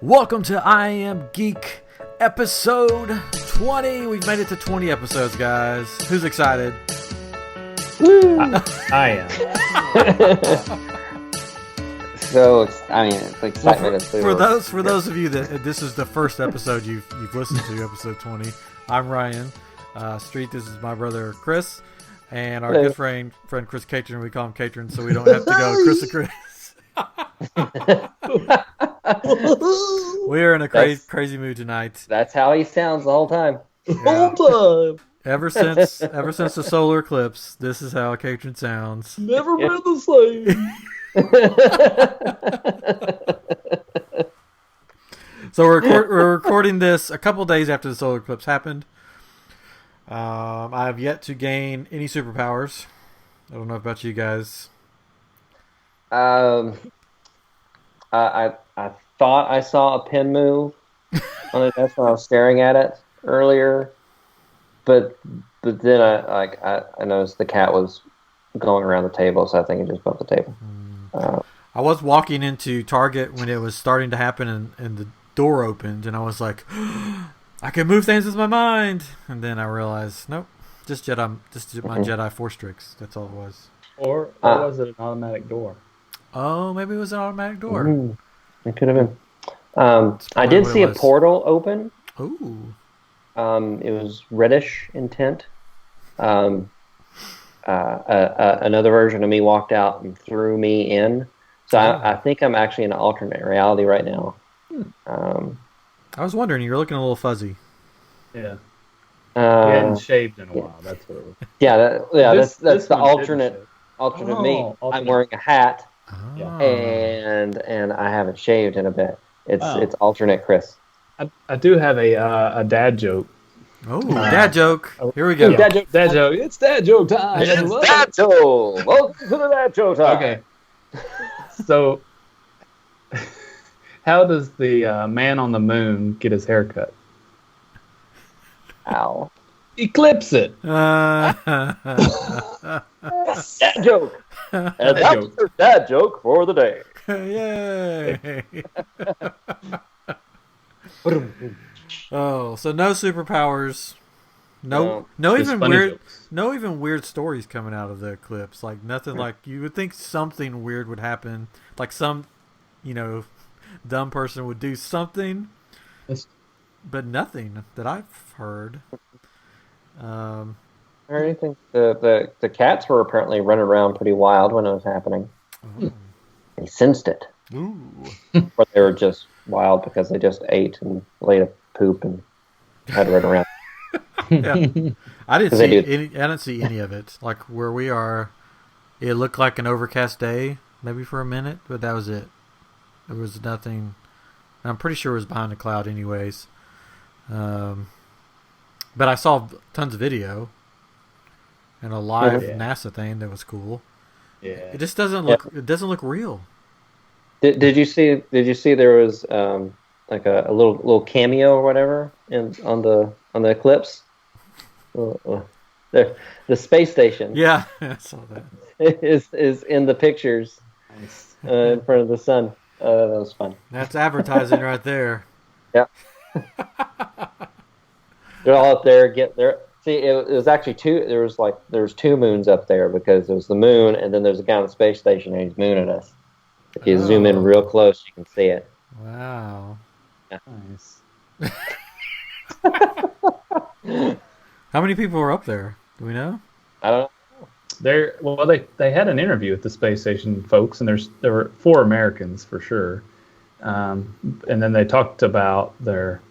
Welcome to I Am Geek episode 20. We've made it to 20 episodes, guys. Who's excited? Woo! I am. It's excitement. For those of you that this is the first episode you've listened to, episode 20. I'm Ryan. Street. This is my brother Chris, and our good friend Chris Catron. We call him Catron, so we don't have to go Chris and Chris. We are in a crazy mood tonight. That's how he sounds the whole time. Yeah. Whole time. Ever since the Solar Eclipse, this is how Catron sounds. Never been the same. So we're recording this a couple days after the Solar Eclipse happened. I have yet to gain any superpowers. I don't know about you guys. I thought I saw a pin move on the desk when I was staring at it earlier, but then I noticed the cat was going around the table, so I think it just bumped the table. I was walking into Target when it was starting to happen, and the door opened, and I was like, I can move things with my mind, and then I realized, nope, just my Jedi Force tricks. That's all it was. Or was it an automatic door? Oh, maybe it was an automatic door. It could have been. I did see a portal open. Ooh. It was reddish in tint. Another version of me walked out and threw me in. So I think I'm actually in an alternate reality right now. I was wondering, you were looking a little fuzzy. Yeah. You hadn't shaved in a while. That's what it was. Yeah, that's the alternate me. I'm wearing a hat, and I haven't shaved in a bit. It's alternate Chris. I do have a dad joke. Oh, dad joke. Here we go. Dad joke. It's dad joke time. It's dad joke. Welcome to the dad joke time. Okay. So, how does the man on the moon get his hair cut? Ow. Eclipse it. Dad joke. And that's your dad joke for the day. Yay. Oh, so no superpowers. No even weird stories coming out of the eclipse. Like nothing like you would think something weird would happen. Like some, dumb person would do something. But nothing that I've heard. Or anything. The cats were apparently running around pretty wild when it was happening. Oh. They sensed it. Ooh. Or they were just wild because they just ate and laid a poop and had to run around. Yeah. I didn't see any of it. Like where we are, it looked like an overcast day, maybe for a minute, but that was it. There was nothing. I'm pretty sure it was behind a cloud, anyways. But I saw tons of video and a live NASA thing that was cool. Yeah, it just doesn't look. It doesn't look real. Did you see there was like a little cameo or whatever on the eclipse? The space station. Yeah, I saw that. is in the pictures in front of the sun. That was fun. That's advertising right there. Yeah. They're all up there. See, it was actually two. There was two moons up there because there was the moon, and then there's a guy on the space station, and he's mooning us. If you zoom in real close, you can see it. Wow. Yeah. Nice. How many people were up there? Do we know? I don't know. They had an interview with the space station folks, and there were 4 Americans for sure. And then they talked about their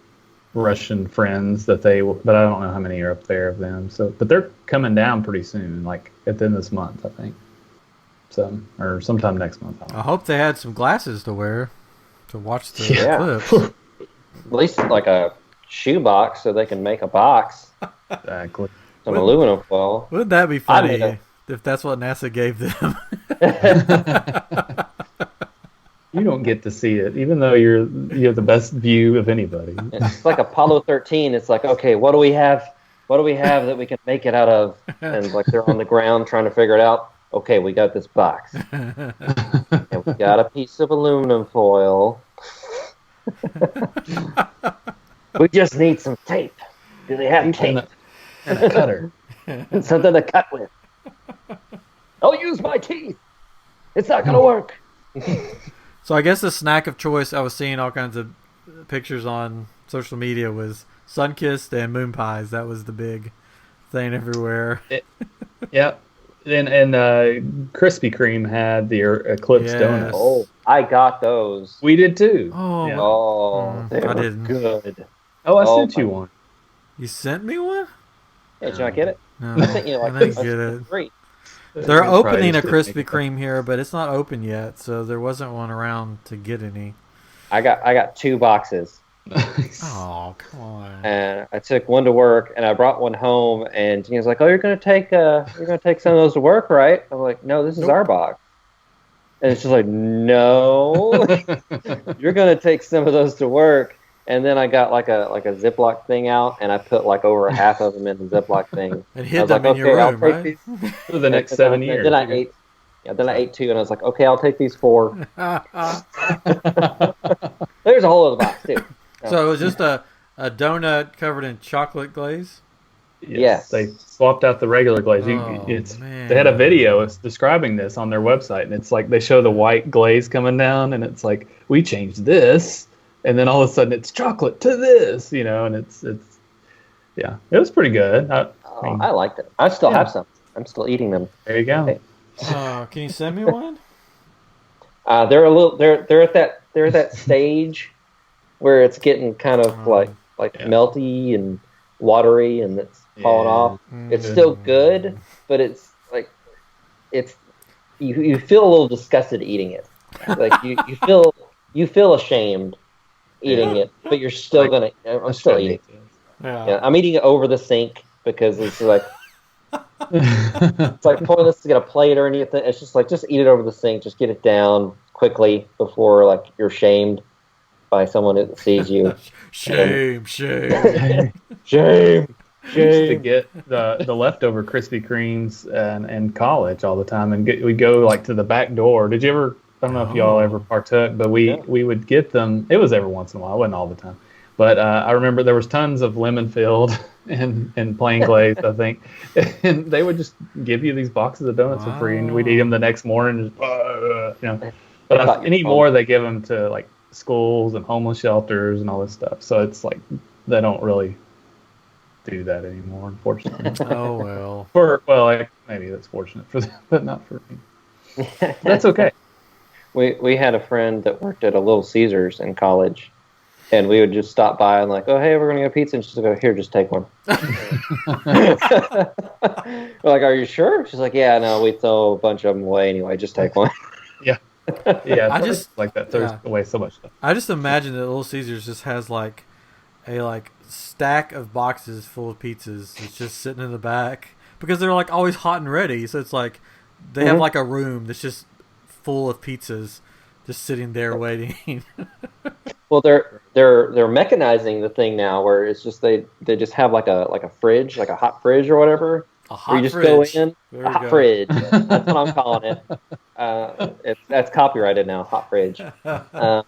Russian friends but I don't know how many are up there of them. So, but they're coming down pretty soon, like at the end of this month, I think. So, or sometime next month. I hope they had some glasses to wear to watch the eclipse. At least like a shoebox so they can make a box. Exactly. Some aluminum foil. Wouldn't that be funny if that's what NASA gave them? You don't get to see it, even though you have the best view of anybody. It's like Apollo 13. It's like, okay, what do we have? What do we have that we can make it out of? And like they're on the ground trying to figure it out. Okay, we got this box. And we got a piece of aluminum foil. We just need some tape. Do they have tape? And a cutter. Something to cut with. I'll use my teeth. It's not going to work. So I guess the snack of choice, I was seeing all kinds of pictures on social media, was Sunkissed and moon pies. That was the big thing everywhere. Yep. And Krispy Kreme had the Eclipse donut. Oh, I got those. We did too. Oh, yeah. They were good. Oh, I sent you one. You sent me one? Hey, did you not get it? No, I sent you I didn't get it. Free. They're opening a Krispy Kreme here, but it's not open yet, so there wasn't one around to get any. I got 2 boxes. Nice. Oh, come on! And I took one to work, and I brought one home. And Gina's like, "Oh, you're gonna take some of those to work, right?" I'm like, "No, this is our box." And it's just like, "No, you're gonna take some of those to work." And then I got like a Ziploc thing out, and I put like over half of them in the Ziploc thing. And hid them in your room, right? These for the next 7 years. Then I ate. Yeah, then I ate 2, and I was like, "Okay, I'll take these 4." There's a whole other box too. So it was just a donut covered in chocolate glaze? Yes. They swapped out the regular glaze. Man. They had a video describing this on their website, and it's like they show the white glaze coming down, and it's like, we changed this, and then all of a sudden it's chocolate to this, and it's yeah, it was pretty good. I liked it. I still have some. I'm still eating them. There you go. Okay. Can you send me one? They're at that stage where it's getting kind of like melty and watery, and it's falling off. It's still good, but it's like you feel a little disgusted eating it. Like you feel ashamed eating it, but you're still I'm still eating it. Yeah, I'm eating it over the sink because it's like it's like pointless to get a plate or anything. It's just like, just eat it over the sink. Just get it down quickly before like you're shamed by someone that sees you. Shame. I used to get the leftover Krispy Kremes in college all the time, and we'd go like to the back door. Did you ever? I don't know if y'all ever partook, but we would get them. It was every once in a while. It wasn't all the time. But I remember there was tons of lemon filled and plain glazed, I think. And they would just give you these boxes of donuts for free, and we'd eat them the next morning. But anymore, they give them to like schools and homeless shelters and all this stuff. So it's like they don't really do that anymore, unfortunately. Oh well. Maybe that's fortunate for them, but not for me. That's okay. We had a friend that worked at a Little Caesars in college. And we would just stop by and like, "Oh, hey, we're going to get pizza." And she's like, "Oh, here, just take one." We're like, "Are you sure?" She's like, "Yeah, no, we throw a bunch of them away anyway. Just take one." Yeah. I just like that throws away so much stuff. I just imagine that Little Caesars just has like a stack of boxes full of pizzas. It's just sitting in the back because they're like always hot and ready. So it's like they have like a room that's just full of pizzas, just sitting there waiting. Well, they're mechanizing the thing now, where it's just they just have like a fridge, like a hot fridge or whatever. A hot you just fridge. go in, a hot fridge. That's what I'm calling it. That's copyrighted now, hot fridge. And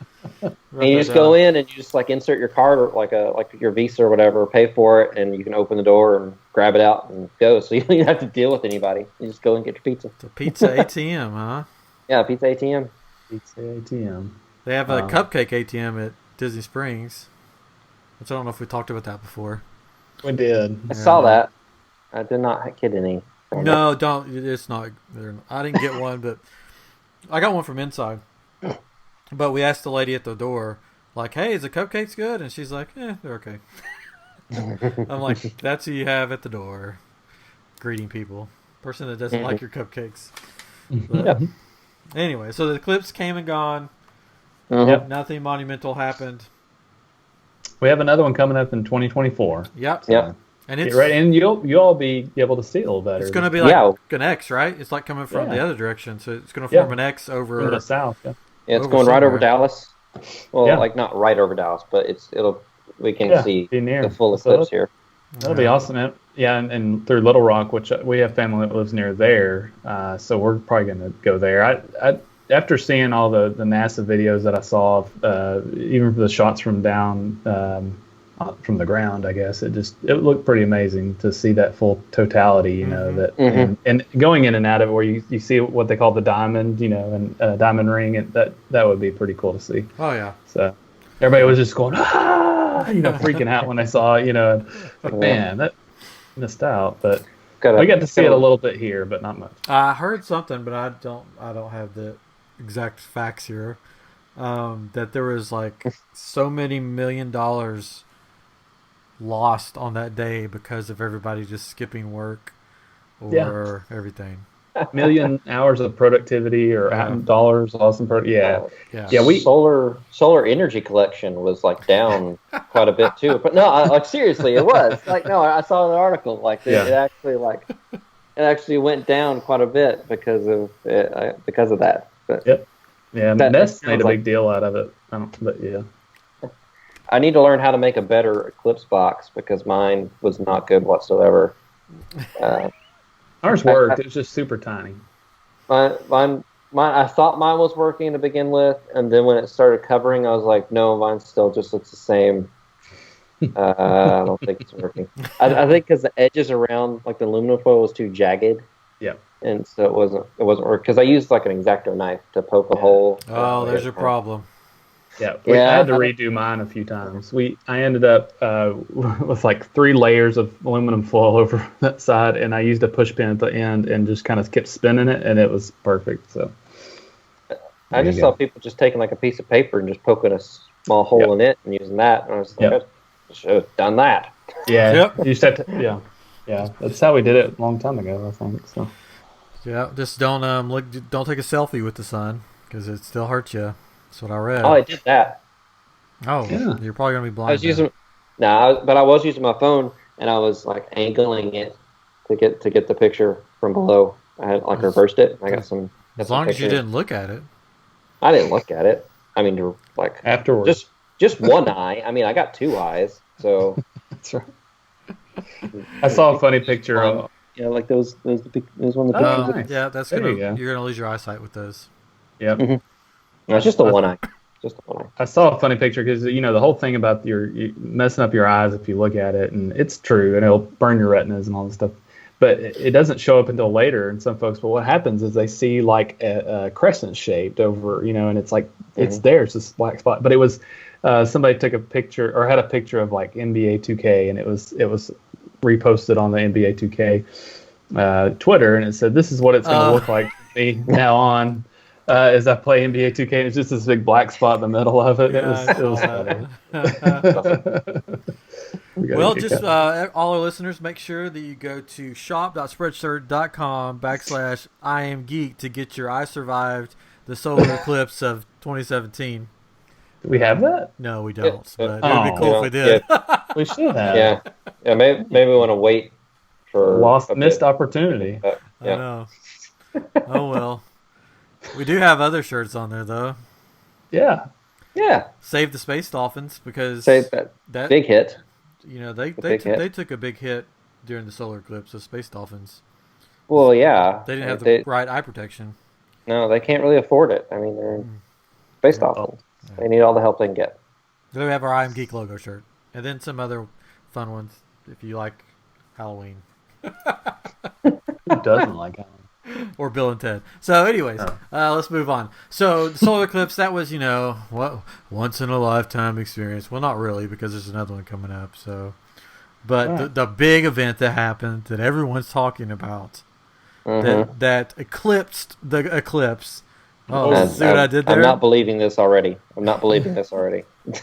you just go in and you just like insert your card or like your Visa or whatever, pay for it, and you can open the door and grab it out and go. So you don't even have to deal with anybody. You just go and get your pizza. It's a pizza ATM, huh? Yeah, pizza ATM. Pizza ATM. They have a cupcake ATM at Disney Springs. Which I don't know if we talked about that before. We did. I saw that. I did not get any. No, don't. It's not. I didn't get one, but I got one from inside. But we asked the lady at the door, like, "Hey, is the cupcakes good?" And she's like, "They're okay." I'm like, "That's who you have at the door, greeting people. Person that doesn't like your cupcakes." But, anyway, so the eclipse came and gone. Yep. Nothing monumental happened. We have another one coming up in 2024. Yep. And it's right, and you'll all be able to see it a little better. It's going to be like an X, right? It's like coming from the other direction, so it's going to form an X over in the south. Yeah, it's going right over Dallas. Well, like not right over Dallas, but we can see the full eclipse here. That'll be awesome. Yeah, and through Little Rock, which we have family that lives near there, so we're probably going to go there. after seeing all the NASA videos that I saw, even for the shots from down from the ground, I guess it looked pretty amazing to see that full totality. You know and going in and out of it, where you see what they call the diamond, and diamond ring, and that would be pretty cool to see. Oh yeah. So everybody was just going freaking out when they saw man, that missed out, but. We got to see it a little bit here, but not much. I heard something, but I don't have the exact facts here. That there was like so many $1 million lost on that day because of everybody just skipping work or everything. 1 million hours of productivity or dollars lost in product. We solar energy collection was like down quite a bit too. But no, seriously, it was like I saw an article it actually went down quite a bit because of that. But Nest made a big deal out of it. I need to learn how to make a better Eclipse box because mine was not good whatsoever. Ours worked. It was just super tiny. Mine. I thought mine was working to begin with, and then when it started covering, I was like, no, mine still just looks the same. I don't think it's working. I think because the edges around like the aluminum foil was too jagged. Yeah. And so it wasn't working because I used like an X-Acto knife to poke a hole. Oh, there's your problem. Yeah, I had to redo mine a few times. I ended up with like 3 layers of aluminum foil over that side, and I used a push pin at the end and just kind of kept spinning it, and it was perfect. So I just saw people just taking like a piece of paper and just poking a small hole in it and using that, and I was like, I should have done that. Yeah, you just have to. Yeah, that's how we did it a long time ago, I think. So yeah, just don't take a selfie with the sun because it still hurts you. That's what I read. Oh, I did that. Oh, yeah. You're probably gonna be blind. But I was using my phone and I was like angling it to get the picture from below. I had like reversed it. I got some. As long as you didn't look at it. I didn't look at it. I mean, like afterwards. Just one eye. I mean, I got 2 eyes, so. That's right. I saw a funny picture of. Yeah, like those one of the pictures. Nice. Yeah, that's you're gonna lose your eyesight with those. Yep. Mm-hmm. No, it's just the one eye. I saw a funny picture because the whole thing about you messing up your eyes if you look at it, and it's true, and it'll burn your retinas and all this stuff. But it doesn't show up until later. And some folks, but what happens is they see like a crescent shaped over, and it's like it's there, it's this black spot. But it was somebody took a picture or had a picture of like NBA 2K, and it was reposted on the NBA 2K Twitter, and it said, "This is what it's going to look like to me now on." As I play NBA 2K, and it's just this big black spot in the middle of it. It was funny. Well, just all our listeners, make sure that you go to shop.spreadshirt.com/IamGeek to get your I Survived the Solar Eclipse of 2017. Do we have that? No, we don't. But it would be cool if we did. We should have. Yeah. Maybe we want to wait for missed opportunity. I know. Oh well. We do have other shirts on there, though. Yeah. Save the Space Dolphins because that big hit. They took a big hit during the solar eclipse. The Space Dolphins. Well, yeah. They didn't have the right eye protection. No, they can't really afford it. I mean, they're Space Dolphins. Yeah. They need all the help they can get. Then we have our I Am Geek logo shirt, and then some other fun ones if you like Halloween. Who doesn't like Halloween? Or Bill and Ted. So, anyways, let's move on. So, the solar eclipse, that was, once in a lifetime experience. Well, not really, because there's another one coming up. So, but the big event that happened that everyone's talking about, that eclipsed the eclipse. Oh, see what I did there? I'm not believing this already.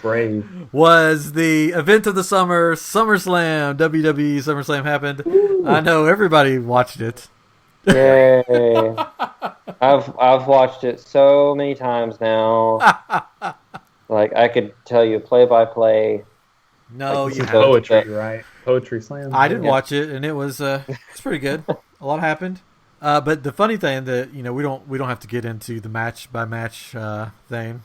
Brave. Was the event of the summer, SummerSlam, WWE SummerSlam happened. Ooh. I know everybody watched it. Yay! I've watched it so many times now. Like I could tell you play by play. No, you have poetry, right? Poetry slam. I did watch it, and it was it's pretty good. A lot happened. But the funny thing that we don't have to get into the match by match thing.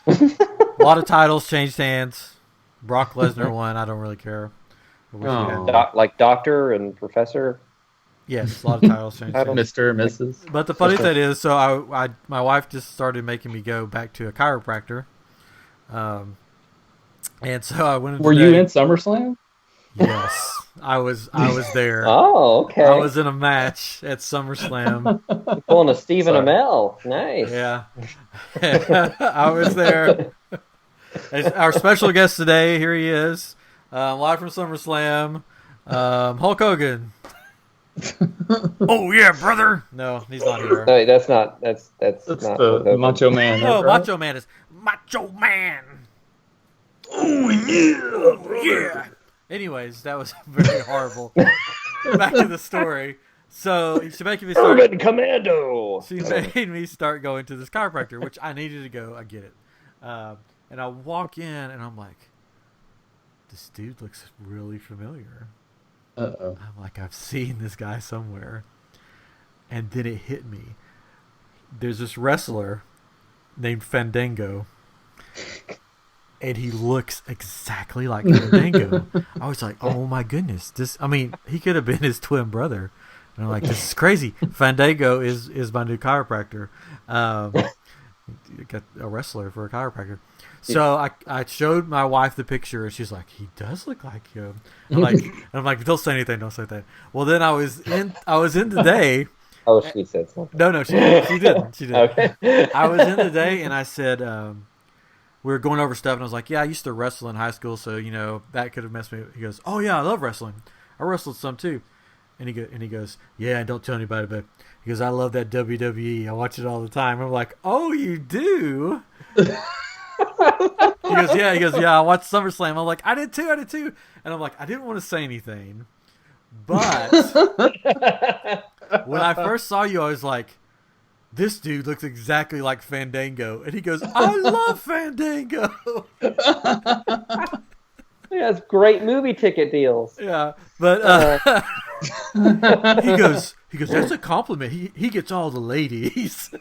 A lot of titles changed hands. Brock Lesnar won. I don't really care. Like Doctor and Professor. Yes, a lot of titles changed hands. Mr. and Mrs. But the funny thing is, so my wife just started making me go back to a chiropractor. And so I went. Were you in SummerSlam? Yes, I was there. Oh, okay. I was in a match at SummerSlam. You're pulling a Stephen Amell. Nice. Yeah. I was there. Our special guest today, here he is, live from SummerSlam, Hulk Hogan. Oh yeah, brother. No, he's not here. No, that's not. That's not the Macho Man. No, right? Macho Man is Macho Man. Oh yeah, oh, yeah. Anyways, that was very horrible. Back to the story. So she made me start. Urban Commando. She made me start going to this chiropractor, which I needed to go. I get it. And I walk in, and I'm like, this dude looks really familiar. Uh-oh. I'm like, I've seen this guy somewhere. And then it hit me. There's this wrestler named Fandango. And he looks exactly like Fandango. I was like, oh my goodness. He could have been his twin brother. And I'm like, this is crazy. Fandango is my new chiropractor. Got a wrestler for a chiropractor. So I showed my wife the picture, and she's like, he does look like him. I'm like, don't say anything, don't say that. Well, then I was in today. Oh, she said something. No, she didn't. She didn't. Okay. I was in today, and I said, we were going over stuff, and I was like, yeah, I used to wrestle in high school, so, that could have messed me up. He goes, oh, yeah, I love wrestling. I wrestled some, too. And he goes, yeah, don't tell anybody, but he goes, I love that WWE. I watch it all the time. I'm like, oh, you do? He goes, yeah, I watched SummerSlam. I'm like, I did too. And I'm like, I didn't want to say anything. But when I first saw you, I was like, this dude looks exactly like Fandango. And he goes, I love Fandango. He has great movie ticket deals. Yeah, but he goes, that's a compliment. He gets all the ladies.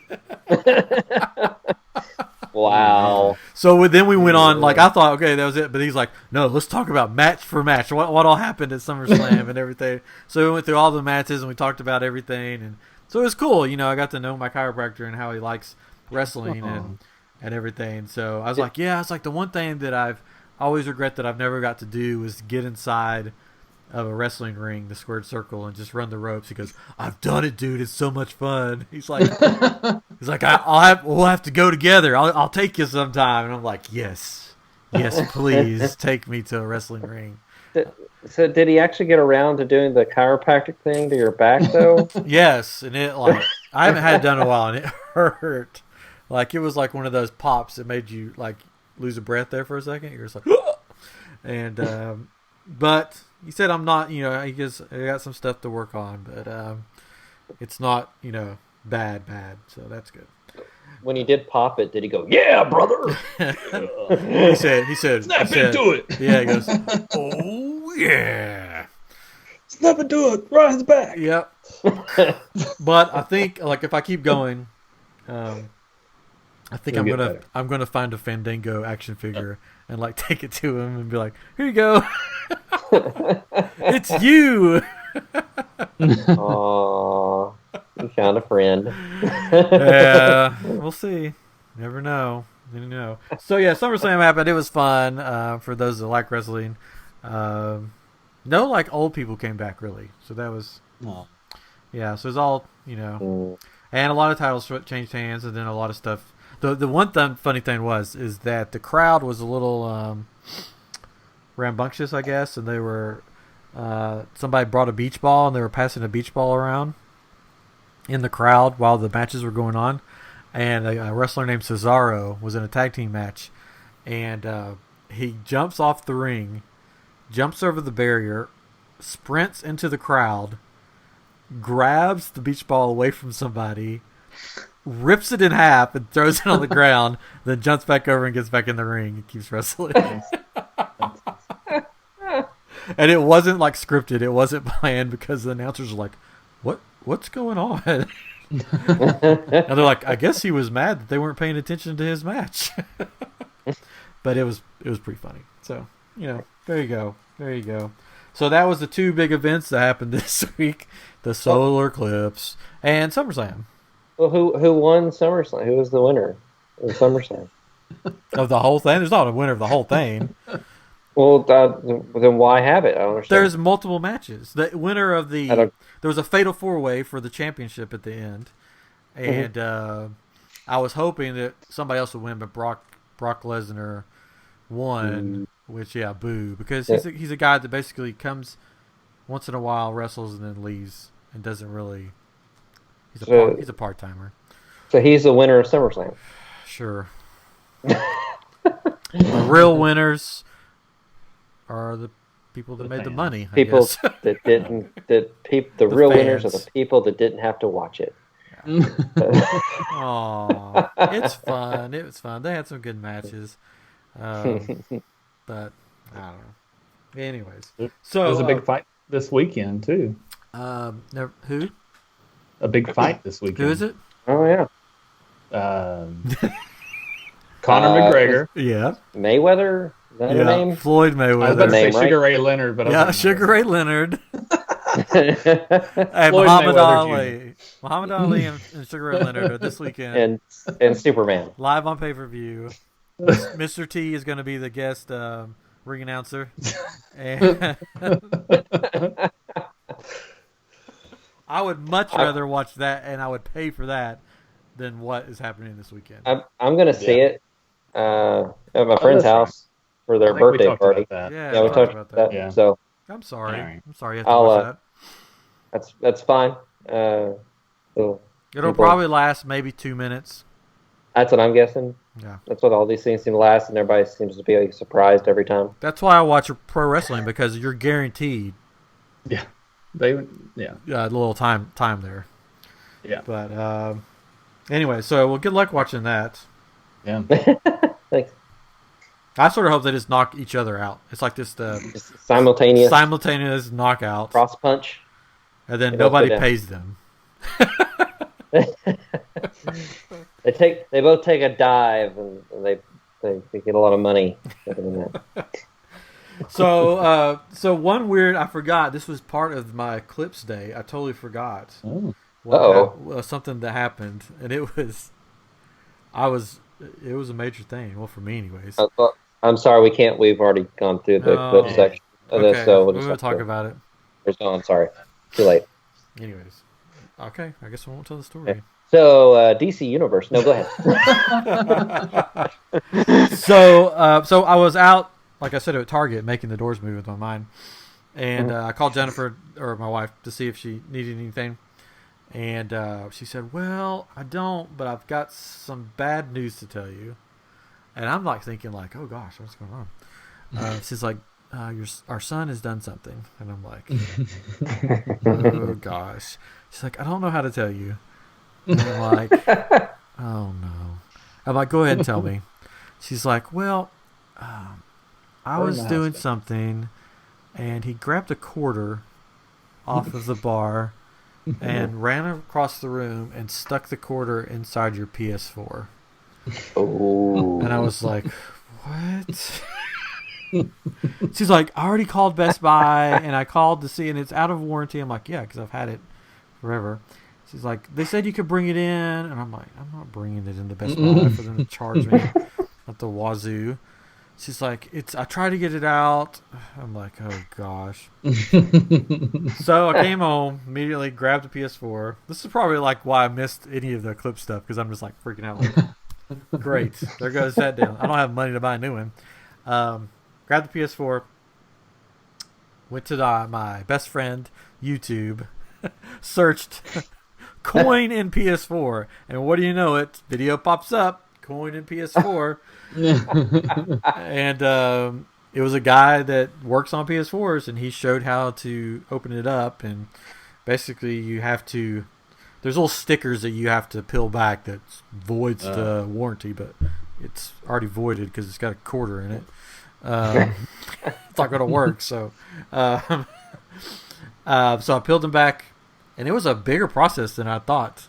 Wow. So then we went on, like, I thought, okay, that was it. But he's like, no, let's talk about match for match. What all happened at SummerSlam and everything. So we went through all the matches and we talked about everything. And so it was cool. I got to know my chiropractor and how he likes wrestling and everything. So I was like, yeah, it's like the one thing that I've always regret that I've never got to do was get inside of a wrestling ring, the squared circle, and just run the ropes. He goes, I've done it, dude. It's so much fun. He's like, we'll have to go together. I'll take you sometime. And I'm like, yes, please take me to a wrestling ring. So did he actually get around to doing the chiropractic thing to your back though? Yes, and it I haven't had it done in a while, and it hurt. Like it was like one of those pops that made you like lose a breath there for a second. You're just like, and but he said I'm not. I got some stuff to work on, but it's not bad. So that's good. When he did pop it, did he go, yeah, brother? He said, snap into it. Yeah, he goes, oh yeah, snap into it, Ryan's back. Yep. But I think like if I keep going, I think I'm gonna find a Fandango action figure and like take it to him and be like, here you go, it's you. Aww. You found a friend. Yeah, we'll see. Never know. So yeah, SummerSlam happened. It was fun for those that like wrestling. No, like old people came back really. So that was, yeah. So it was all and a lot of titles changed hands, and then a lot of stuff. The one funny thing is that the crowd was a little rambunctious, I guess, and they were somebody brought a beach ball and they were passing a beach ball around in the crowd while the matches were going on, and a wrestler named Cesaro was in a tag team match, and he jumps off the ring, jumps over the barrier, sprints into the crowd, grabs the beach ball away from somebody, rips it in half and throws it on the ground, then jumps back over and gets back in the ring and keeps wrestling. And it wasn't like scripted, it wasn't planned, because the announcers were like, what's going on? And they're like, I guess he was mad that they weren't paying attention to his match. But it was pretty funny. So, there you go. So that was the two big events that happened this week: the Solar Eclipse and SummerSlam. Well, who won SummerSlam? Who was the winner of SummerSlam? Of the whole thing? There's not a winner of the whole thing. Well, then why have it? I don't understand. There's multiple matches. The winner of there was a fatal 4-way for the championship at the end, and I was hoping that somebody else would win, but Brock Lesnar won. Which boo, because he's a guy that basically comes once in a while, wrestles, and then leaves, and doesn't really. He's a part timer. So he's the winner of SummerSlam. Sure. The real winners are the people that made the money. People that didn't. The real fans. Winners are the people that didn't have to watch it. Aw, it's fun. It was fun. They had some good matches, but I don't know. Anyways, so there was a big fight this weekend too. Who? A big fight this weekend. Who is it? Oh yeah. Conor McGregor. Yeah. Mayweather. Is that her name? Floyd Mayweather. I was about to say Sugar Ray Leonard, but Sugar Ray Leonard. And Muhammad Ali. Muhammad Ali and Sugar Ray Leonard are this weekend. And Superman. Live on pay-per-view. Mr. T is going to be the guest ring announcer. And I would much rather watch that, and I would pay for that, than what is happening this weekend. I'm going to see it at my friend's house for their birthday party. Yeah, we talked about that. Yeah. So I'm sorry. Right. I'm sorry you have to watch that. That's fine. It'll probably last maybe 2 minutes. That's what I'm guessing. Yeah. That's what all these things seem to last, and everybody seems to be surprised every time. That's why I watch pro wrestling, because you're guaranteed. Yeah. A little time there. Yeah. But anyway, so good luck watching that. Yeah. Thanks. I sort of hope they just knock each other out. It's like this simultaneous knockout. Cross punch. And then nobody pays them. They both take a dive, and they get a lot of money. So one weird, I forgot, this was part of my Eclipse Day. I totally forgot. Something that happened, and it was a major thing. Well, for me anyways. I'm sorry, we've already gone through the clip section of this, so we're going to talk about it. I'm sorry. Too late. Anyways. Okay, I guess I won't tell the story. Okay. So, DC Universe. No, go ahead. So I was out, like I said, at Target, making the doors move with my mind. And I called Jennifer, or my wife, to see if she needed anything. And she said, well, I don't, but I've got some bad news to tell you. And I'm like thinking, like, oh gosh, what's going on? She's like, our son has done something. And I'm like, oh gosh. She's like, I don't know how to tell you. And I'm like, oh no. I'm like, go ahead and tell me. She's like, well, I was doing something, and he grabbed a quarter off of the bar and ran across the room and stuck the quarter inside your PS4. Oh. And I was like, what? She's like, I already called Best Buy, and I called to see, and it's out of warranty. I'm like, yeah, because I've had it forever. She's like, they said you could bring it in, and I'm like, I'm not bringing it into Best Buy for them to charge me at the wazoo. She's like, I tried to get it out. I'm like, oh gosh. So I came home, immediately grabbed the PS4. This is probably like why I missed any of the Eclipse stuff, because I'm just like freaking out. Like, great, there goes that down. I don't have money to buy a new one. Grabbed the PS4, went to my best friend YouTube, searched coin in PS4, and what do you know, it video pops up, coin in PS4. And it was a guy that works on PS4s, and he showed how to open it up. And basically you have to, there's little stickers that you have to peel back that voids the warranty, but it's already voided because it's got a quarter in it. It's not going to work. So I peeled them back, and it was a bigger process than I thought.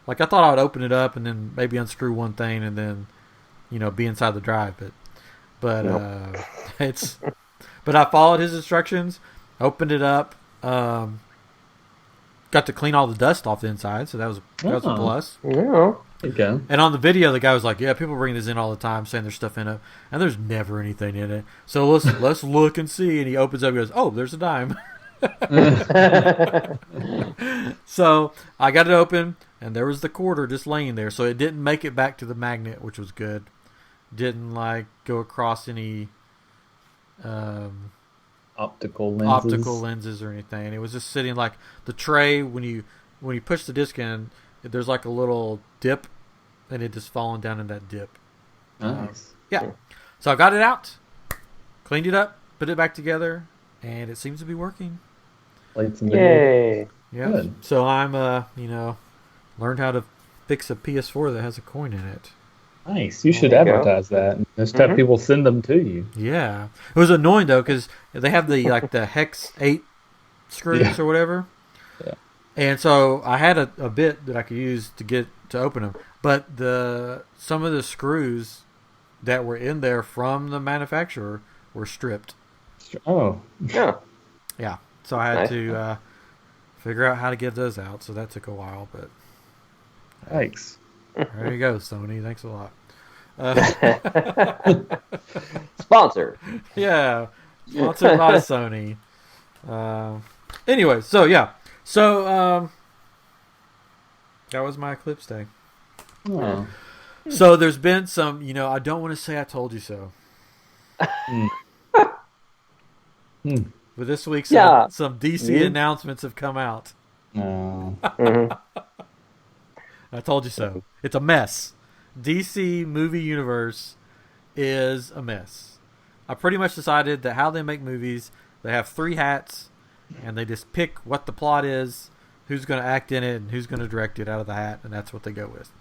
Like, I thought I would open it up and then maybe unscrew one thing and then, be inside the drive. But nope. But I followed his instructions, Opened it up. Got to clean all the dust off the inside, so that was a plus. Yeah. Okay. And on the video, the guy was like, "Yeah, people bring this in all the time, saying there's stuff in it, and there's never anything in it. So let's look and see." And he opens up, and goes, "Oh, there's a dime." So I got it open, and there was the quarter just laying there. So it didn't make it back to the magnet, which was good. Didn't go across any optical lenses or anything. It was just sitting like the tray when you push the disc in. There's like a little dip, and it just falling down in that dip. Nice. Yeah. So I got it out, cleaned it up, put it back together, and it seems to be working. Yay! Yeah. Good. So I'm learned how to fix a PS4 that has a coin in it. Nice. You should advertise that and just have people send them to you. Yeah. It was annoying though because they have the hex 8 screws or whatever. Yeah. And so I had a bit that I could use to open them, but some of the screws that were in there from the manufacturer were stripped. Oh. Yeah. Yeah. So I had to figure out how to get those out. So that took a while, but thanks. There you go, Sony. Thanks a lot. Sponsor. Yeah. Sponsored by Sony. Anyway, so yeah. So that was my Eclipse day. Oh. So there's been some, I don't want to say I told you so. But this week, some DC announcements have come out. I told you so. It's a mess. DC movie universe is a mess. I pretty much decided that how they make movies, they have 3 hats, and they just pick what the plot is, who's going to act in it, and who's going to direct it out of the hat, and that's what they go with.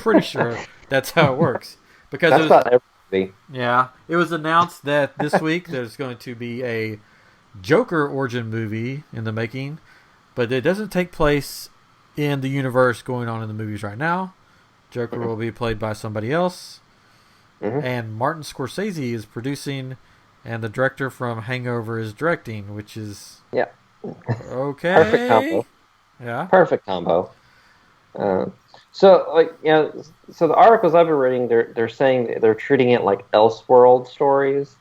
Pretty sure that's how it works. Because that's not every movie. Yeah, it was announced that this week there's going to be a Joker origin movie in the making, but it doesn't take place in the universe going on in the movies right now. Joker will be played by somebody else. And Martin Scorsese is producing, and the director from Hangover is directing, which is okay. Perfect combo. Yeah, perfect combo. So the articles I've been reading, they're saying they're treating it like Elseworld stories.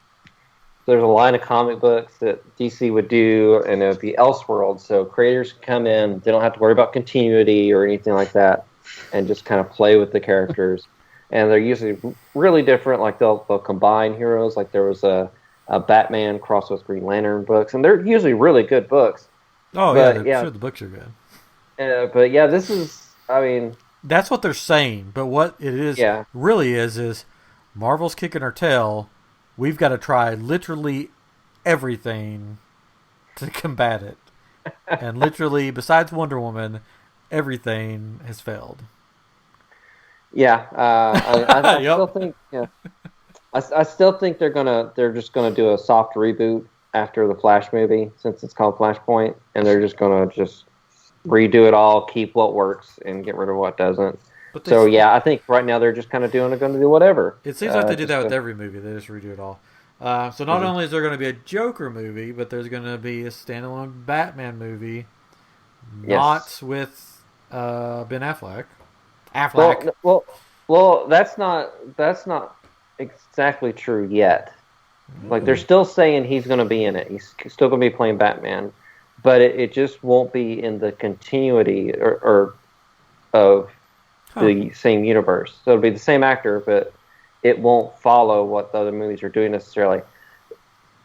There's a line of comic books that DC would do, and it would be Elseworld. So creators come in, they don't have to worry about continuity or anything like that, and just kind of play with the characters. And they're usually really different. Like they'll combine heroes. Like there was a Batman crossed with Green Lantern books, and they're usually really good books. Oh, but, sure, the books are good. But yeah, this is, I mean, that's what they're saying. But what it is really is Marvel's kicking our tail. We've got to try literally everything to combat it. And literally, besides Wonder Woman, everything has failed. Yeah, I still think. Yeah, I still think they're just gonna do a soft reboot after the Flash movie, since it's called Flashpoint, and they're just gonna redo it all, keep what works, and get rid of what doesn't. So I think right now they're just kind of going to do whatever. It seems like they do that with every movie. They just redo it all. So not only is there going to be a Joker movie, but there's going to be a standalone Batman movie, not with Ben Affleck. Well, that's not exactly true yet. Like they're still saying he's going to be in it. He's still going to be playing Batman, but it just won't be in the continuity or of the same universe. So it'll be the same actor, but it won't follow what the other movies are doing necessarily.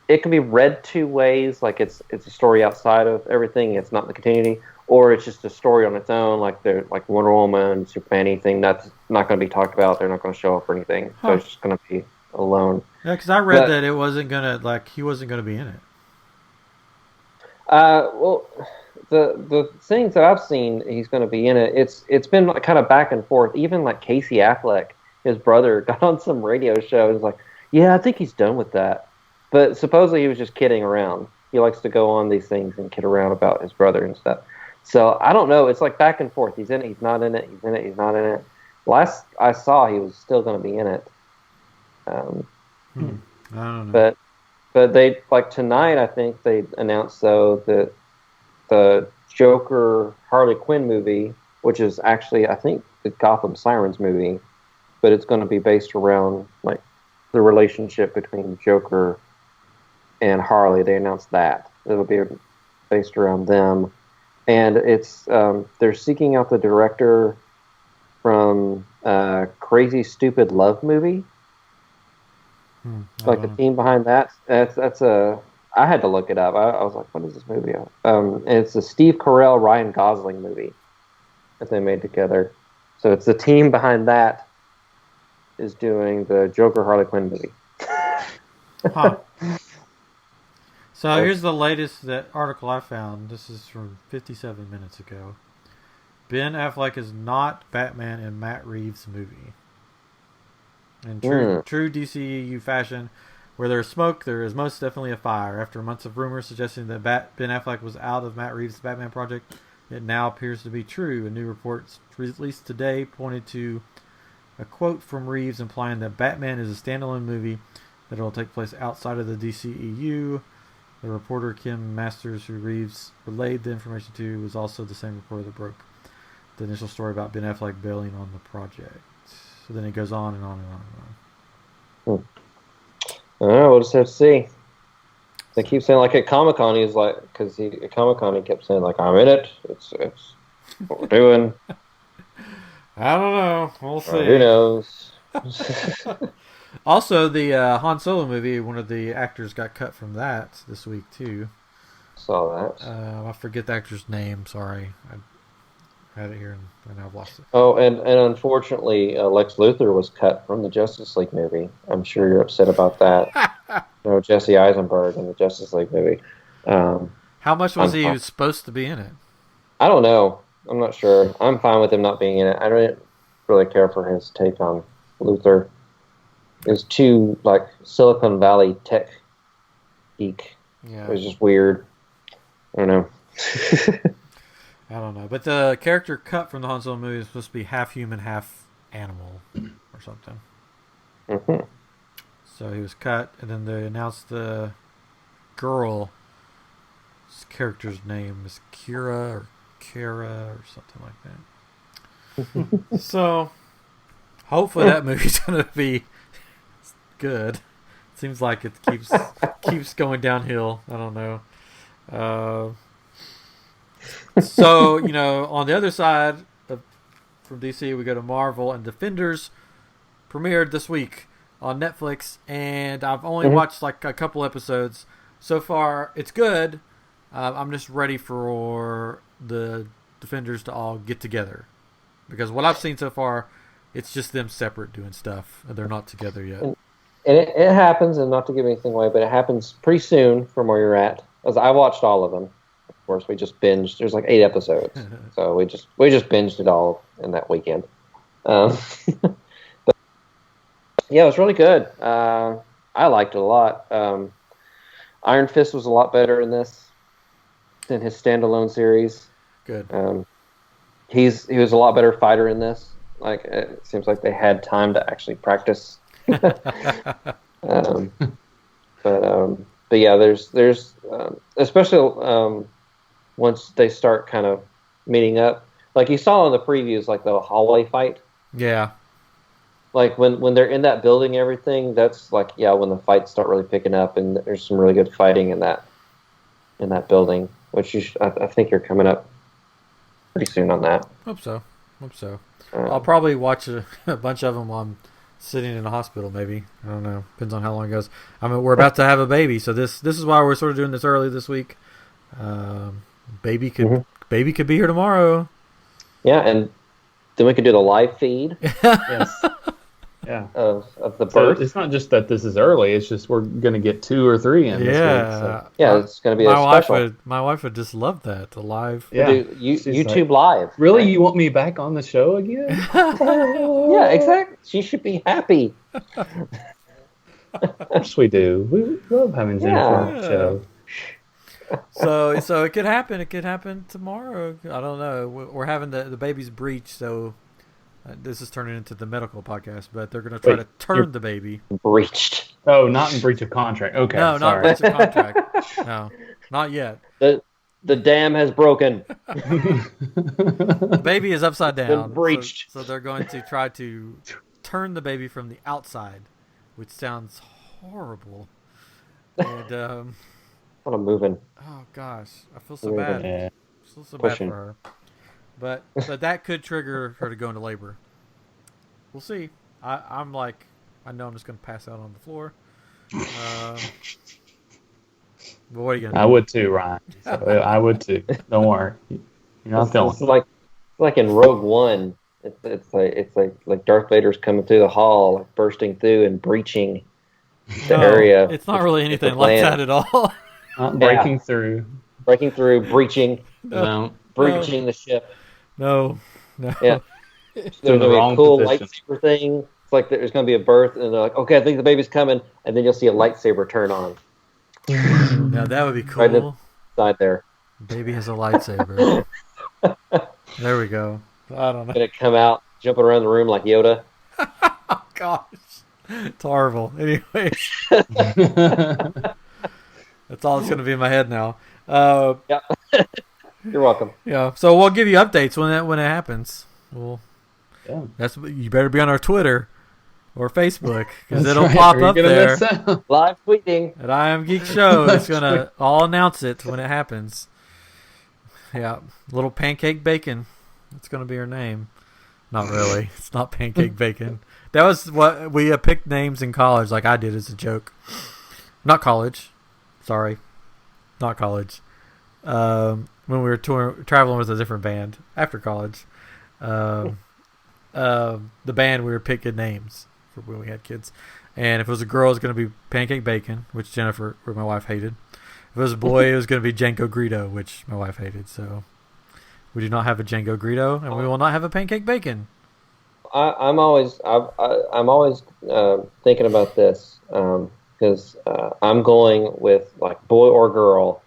It can be read 2 ways, like it's a story outside of everything, it's not in the continuity, or it's just a story on its own, like Wonder Woman, Superman, anything that's not going to be talked about. They're not going to show up or anything, so it's just going to be alone. Yeah, because I read that it wasn't going to he wasn't going to be in it. Well, the things that I've seen, he's going to be in it. It's been kind of back and forth. Even like Casey Affleck, his brother, got on some radio show and was like, "Yeah, I think he's done with that." But supposedly he was just kidding around. He likes to go on these things and kid around about his brother and stuff. So I don't know. It's like back and forth. He's in it. He's not in it. He's in it. He's not in it. Last I saw, he was still going to be in it. I don't know. But But they like tonight. I think they announced though that the Joker Harley Quinn movie, which is actually I think the Gotham Sirens movie, but it's going to be based around like the relationship between Joker and Harley. They announced that it'll be based around them, and it's they're seeking out the director from Crazy Stupid Love movie. Like the team behind that. That's a. I had to look it up. I was like, what is this movie? And it's a Steve Carell, Ryan Gosling movie that they made together. So it's the team behind that is doing the Joker Harley Quinn movie. Huh. So here's the latest article I found. This is from 57 minutes ago. Ben Affleck is not Batman in Matt Reeves' movie. In true DCEU fashion, where there is smoke, there is most definitely a fire. After months of rumors suggesting that Ben Affleck was out of Matt Reeves' Batman project, it now appears to be true. A new report released today pointed to a quote from Reeves implying that Batman is a standalone movie that will take place outside of the DCEU. The reporter Kim Masters, who Reeves relayed the information to, was also the same reporter that broke the initial story about Ben Affleck bailing on the project. So then it goes on and on and on and on. All right, we'll just have to see. They keep saying like at Comic-Con, he's like, because at Comic-Con he kept saying like, I'm in it. It's what we're doing. I don't know. We'll see. Who knows? Also, the Han Solo movie, one of the actors got cut from that this week too. Saw that. I forget the actor's name. Sorry, I had it here and I've lost it. Oh, and unfortunately, Lex Luthor was cut from the Justice League movie. I'm sure you're upset about that. No, Jesse Eisenberg in the Justice League movie. How much was he supposed to be in it? I don't know. I'm not sure. I'm fine with him not being in it. I don't really care for his take on Luthor. It was too like Silicon Valley tech geek. Yeah. It was just weird. I don't know. I don't know. But the character cut from the Han Solo movie is supposed to be half human, half animal or something. Mm-hmm. So he was cut, and then they announced the girl's character's name is Kira or Kara or something like that. So hopefully that movie's going to be good. Seems like it keeps going downhill. I don't know. So, on the other side from DC, we go to Marvel, and Defenders premiered this week on Netflix, and I've only watched like a couple episodes. So far, it's good. I'm just ready for the Defenders to all get together. Because what I've seen so far, it's just them separate doing stuff. They're not together yet. And it happens, and not to give anything away, but it happens pretty soon from where you're at. As I watched all of them. Of course, we just binged. There's like 8 episodes, so we just binged it all in that weekend. But yeah, it was really good. I liked it a lot. Iron Fist was a lot better in this than his standalone series. Good. He was a lot better fighter in this. Like it seems like they had time to actually practice. But yeah, there's especially once they start kind of meeting up, like you saw in the previews, like the hallway fight. Yeah. Like when they're in that building, and everything. That's like when the fights start really picking up, and there's some really good fighting in that building. Which I think you're coming up pretty soon on that. Hope so. I'll probably watch a bunch of them while I'm sitting in a hospital. Maybe, I don't know. Depends on how long it goes. I mean, we're about to have a baby, so this is why we're sort of doing this early this week. Baby could be here tomorrow. Yeah, and then we could do the live feed. Yes. Yeah. Of the birth. So it's not just that this is early. It's just we're gonna get 2 or 3 in. Yeah. This week, so. Yeah, it's gonna be a special. My wife would just love that. The live. Yeah. Do YouTube live. Really, right? you want me back on the show again? Yeah, exactly. She should be happy. Of course we do. We love having Jennifer on the show. So it could happen. It could happen tomorrow. I don't know. We're having the baby's breech, so This is turning into the medical podcast, but they're going to try to turn the baby. Breached. Oh, not in breach of contract. Okay, No, sorry. not breach of contract. No, not yet. The dam has broken. The baby is upside down. Been breached. So they're going to try to turn the baby from the outside, which sounds horrible. And What a moving. oh gosh, I feel so bad. Yeah. I feel so bad for her. But that could trigger her to go into labor. We'll see. I'm like, I know I'm just going to pass out on the floor. But what are you going to do? I would too, Ryan. So I would too. Don't worry. You're not the only It's like in Rogue One. It's like Darth Vader's coming through the hall, like bursting through and breaching the area. It's not really anything like that at all. Not breaking through. Breaking through, breaching. No. Breaching the ship. No. Yeah. There's going to be a cool lightsaber thing. It's like there's going to be a birth, and they're like, okay, I think the baby's coming, and then you'll see a lightsaber turn on. Now that would be cool. Right inside there. Baby has a lightsaber. There we go. I don't know. Gonna come out, jumping around the room like Yoda. Oh gosh, it's horrible. Anyways, that's all that's gonna be in my head now. Yeah. You're welcome. Yeah. So we'll give you updates when it happens. Well, Yeah. You better be on our Twitter or Facebook because it'll right. pop Are you up gonna there. miss out? Live tweeting. At I Am Geek Show, it's gonna. I'll announce it when it happens. Yeah, little pancake bacon. That's gonna be her name. Not really. It's not pancake bacon. That was what we picked names in college, like I did as a joke. Not college. Sorry, not college. When we were traveling with a different band after college, the band we were picking names for when we had kids, and if it was a girl, it was going to be Pancake Bacon, which Jennifer, or my wife, hated. If it was a boy, it was going to be Django Greedo, which my wife hated. So we do not have a Django Greedo, and we will not have a Pancake Bacon. I'm always thinking about this because I'm going with like boy or girl,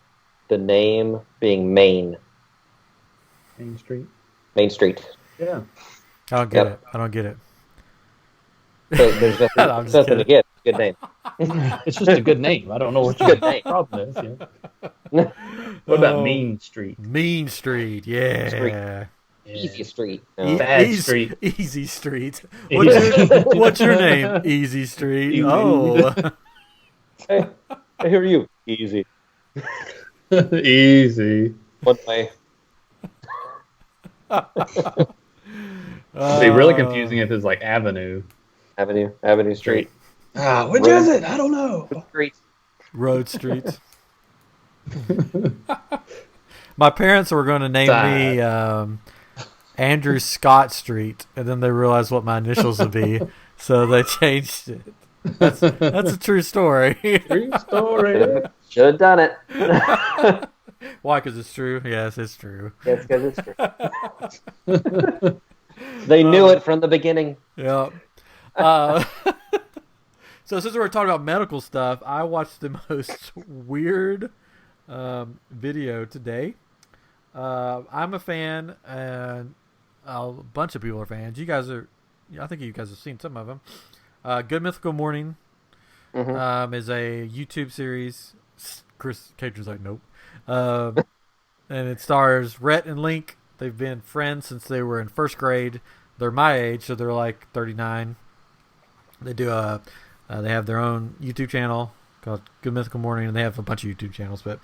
the name being Main. Main Street. Main Street. Yeah. I don't get it. I don't get it. So there's nothing to get. Good name. It's just a good name. I don't know what your problem is. Yeah. What about Mean Street? Mean Street, yeah. Street. Yeah. Easy Street. Bad Street. Easy Street. What's your name? Easy Street. Easy. Oh. Hey, I hear you. Easy. Easy. One way. It'd be really confusing if it's like Avenue. Avenue Street. Which is it? I don't know. Street. Road Street. My parents were going to name me Andrew Scott Street, and then they realized what my initials would be, so they changed it. That's a true story. True story. Should have done it. Why? Because it's true? Yes, it's true. Yes, because it's true. They knew it from the beginning. Yeah. So since we're talking about medical stuff, I watched the most weird video today. I'm a fan, and a bunch of people are fans. You guys are, I think you guys have seen some of them. Good Mythical Morning is a YouTube series. Chris Cage's like, nope. And it stars Rhett and Link. They've been friends since they were in first grade. They're my age, so they're like 39. They do they have their own YouTube channel called Good Mythical Morning, and they have a bunch of YouTube channels. But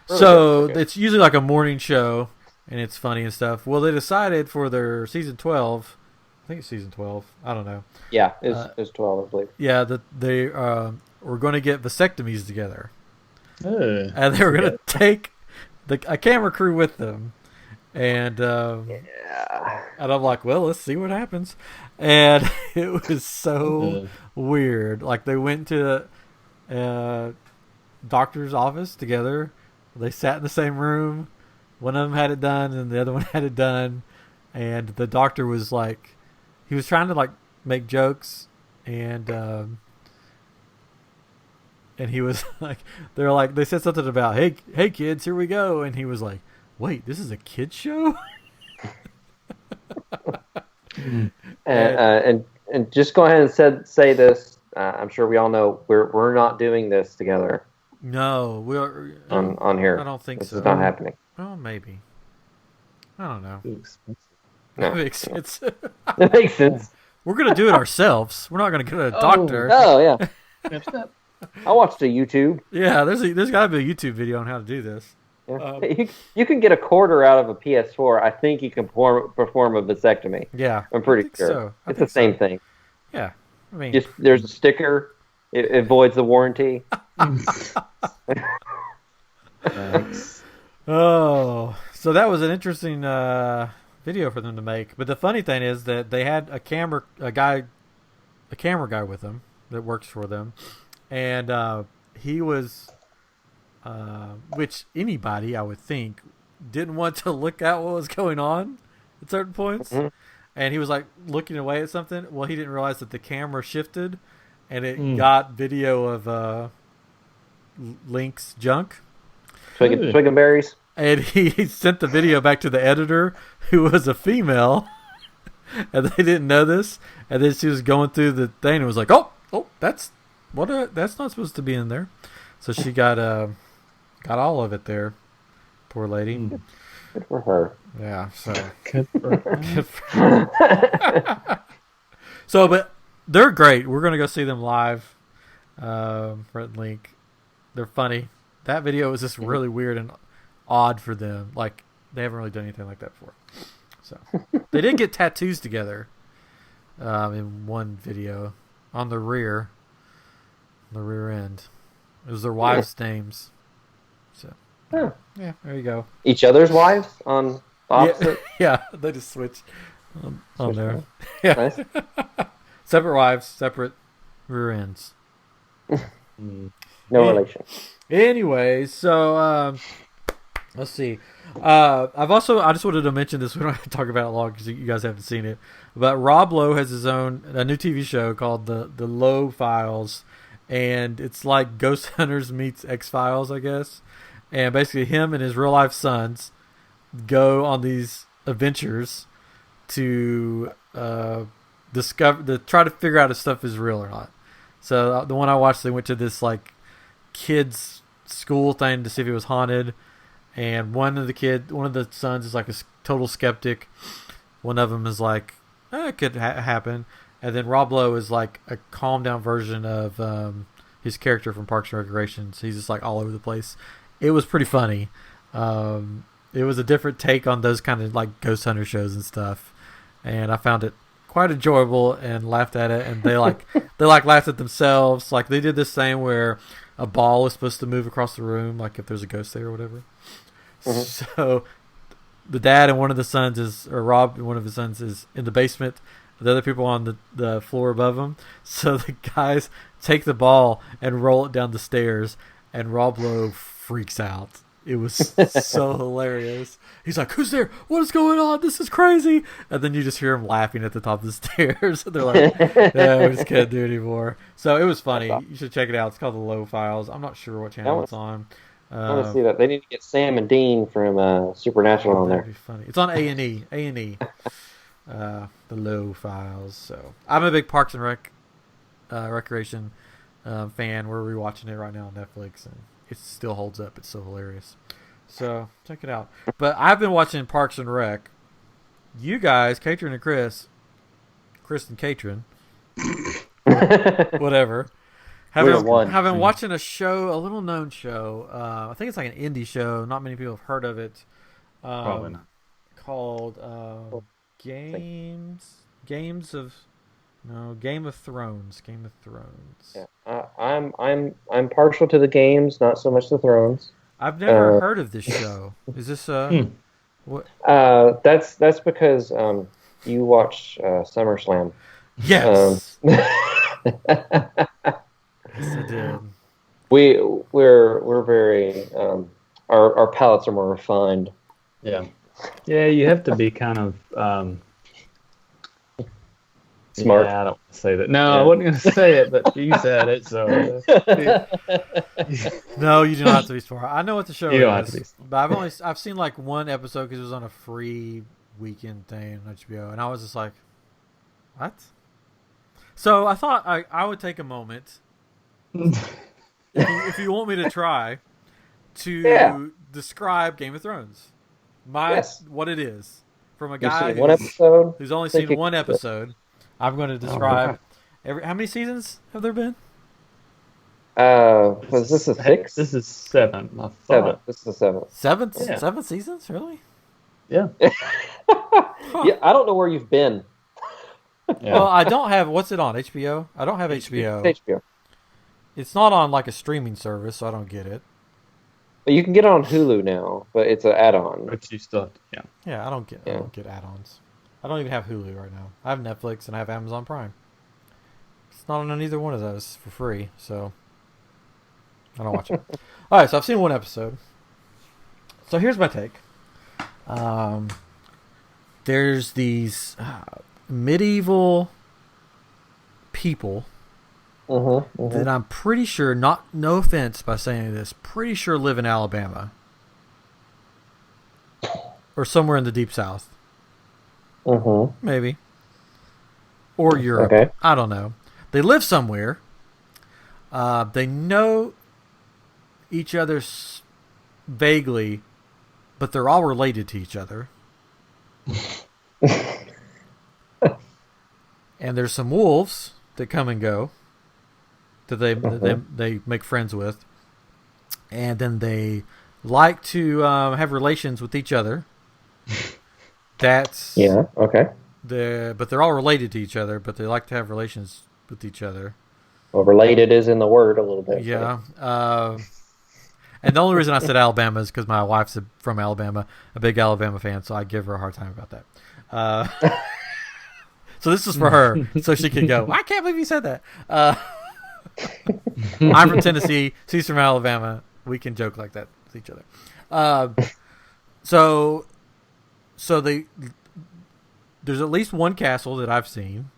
it's usually like a morning show, and it's funny and stuff. Well, they decided for their season 12, I think it's season 12. I don't know. Yeah, it's 12, I believe. Yeah, that they were going to get vasectomies together, and they were going to take a camera crew with them. And and I'm like, well, let's see what happens. And it was so weird. Like, they went to a doctor's office together. They sat in the same room. One of them had it done, and the other one had it done. And the doctor was like, he was trying to like make jokes, and he was like, they said something about, hey kids, here we go. And he was like, wait, this is a kid's show? And just go ahead and say this. I'm sure we all know we're not doing this together. No, we're on here. I don't think this so. This is not happening. Well, maybe. I don't know. Too expensive. No. That makes sense. It makes sense. We're gonna do it ourselves. We're not gonna get a doctor. Oh yeah. I watched a YouTube. Yeah, there's got to be a YouTube video on how to do this. Yeah. You can get a quarter out of a PS4. I think you can perform a vasectomy. Yeah, I'm pretty sure. So. It's the same thing. Yeah, I mean, just there's a sticker. It voids the warranty. Thanks. Oh, so that was an interesting video for them to make. But the funny thing is that they had a camera guy with them that works for them, and he was, which anybody I would think didn't want to look at what was going on at certain points, and he was like looking away at something. Well, he didn't realize that the camera shifted, and it got video of Link's junk. Twigging berries. And he sent the video back to the editor, who was a female, and they didn't know this. And then she was going through the thing and was like, "Oh, that's not supposed to be in there." So she got all of it there. Poor lady. Good for her. Yeah. So good for her. So, but they're great. We're gonna go see them live. Rhett and Link. They're funny. That video was just really weird and odd for them. Like, they haven't really done anything like that before. So they did get tattoos together in one video on the rear end. It was their wives' names. So yeah, there you go. Each other's wives on opposite. Yeah, they just switch on there. Yeah, nice. Separate wives, separate rear ends. No relation. Anyways, so let's see. I just wanted to mention this. We don't have to talk about it long because you guys haven't seen it. But Rob Lowe has a new TV show called the Lowe Files, and it's like Ghost Hunters meets X-Files, I guess. And basically, him and his real life sons go on these adventures to try to figure out if stuff is real or not. So the one I watched, they went to this like kids school thing to see if it was haunted, and one of the sons is like a total skeptic. One of them is like, it could happen, and then Rob Lowe is like a calm down version of his character from Parks and Recreation. So he's just like all over the place. It was pretty funny. It was a different take on those kind of like ghost hunter shows and stuff, and I found it quite enjoyable and laughed at it. And they laughed at themselves. Like they did this thing where a ball is supposed to move across the room, like if there's a ghost there or whatever. Mm-hmm. So the dad and one of the sons Rob and one of his sons is in the basement. The other people on the floor above them. So the guys take the ball and roll it down the stairs, and Rob Lowe freaks out. It was so hilarious. He's like, "Who's there? What is going on? This is crazy!" And then you just hear him laughing at the top of the stairs. They're like, "Yeah, we just can't do it anymore." So it was funny. You should check it out. It's called the Lowe Files. I'm not sure what channel it's on. I want to see that. They need to get Sam and Dean from Supernatural on there. That'd be funny. It's on A&E. A&E. The Lowe Files. So I'm a big Parks and Recreation fan. We're rewatching it right now on Netflix, and it still holds up. It's so hilarious. So check it out. But I've been watching Parks and Rec. You guys, Katrin and Chris and Katrin, whatever, have been watching a show, a little known show. I think it's like an indie show. Not many people have heard of it. Probably not. Called Game of Thrones. Game of Thrones. Yeah. I'm partial to the games, not so much the thrones. I've never heard of this show. Is this what? That's because you watch SummerSlam. Yes. Yes, I did. We're very our palates are more refined. Yeah. Yeah, you have to be kind of smart. Yeah, I don't want to say that. No, I wasn't going to say it, but you said it, so. No, you do not have to be smart. I know what the show is. You don't have to be smart. But I've seen like one episode because it was on a free weekend thing on HBO, and I was just like, What? So I thought I would take a moment, if you want me to try, to describe Game of Thrones. What it is. From a guy who's only seen one episode. I'm going to describe how many seasons have there been? Was this a 6? This is 7. This is 7. Seven seasons? Really? Yeah. Yeah, I don't know where you've been. Yeah. Well, I don't have. What's it on? HBO? I don't have HBO. It's HBO. It's not on like a streaming service, so I don't get it. But you can get it on Hulu now, but it's an add-on. But you still, Yeah, I don't get add-ons. I don't even have Hulu right now. I have Netflix and I have Amazon Prime. It's not on either one of those for free, so I don't watch it. All right, so I've seen one episode. So here's my take. There's these medieval people that I'm pretty sure, no offense by saying this, pretty sure live in Alabama or somewhere in the deep south. Maybe. Or Europe. Okay. I don't know. They live somewhere. They know each other vaguely, but they're all related to each other. And there's some wolves that come and go that they make friends with, and then they like to have relations with each other. That's okay. But they're all related to each other, but they like to have relations with each other. Well, related is in the word a little bit. Yeah. And the only reason I said Alabama is because my wife's from Alabama, a big Alabama fan, so I give her a hard time about that. So this is for her, so she can go, I can't believe you said that. I'm from Tennessee. She's from Alabama. We can joke like that with each other. So there's at least one castle that I've seen.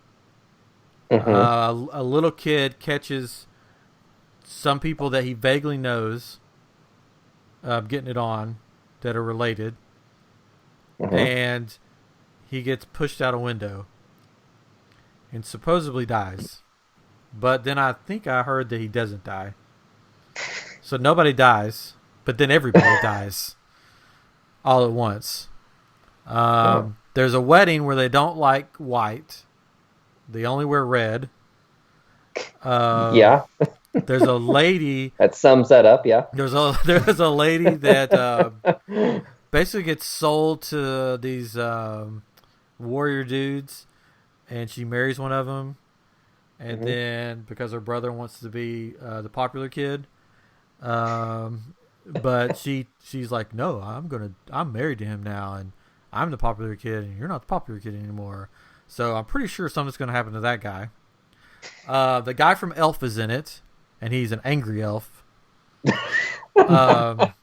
A little kid catches some people that he vaguely knows getting it on that are related, and he gets pushed out a window and supposedly dies. But then I think I heard that he doesn't die. So nobody dies, but then everybody dies all at once. There's a wedding where they don't like white. They only wear red. There's a lady that sums that up. Yeah. There's a lady that basically gets sold to these warrior dudes, and she marries one of them, and then because her brother wants to be the popular kid, but she's like, no, I'm married to him now, and I'm the popular kid, and you're not the popular kid anymore. So I'm pretty sure something's going to happen to that guy. The guy from Elf is in it, and he's an angry elf. But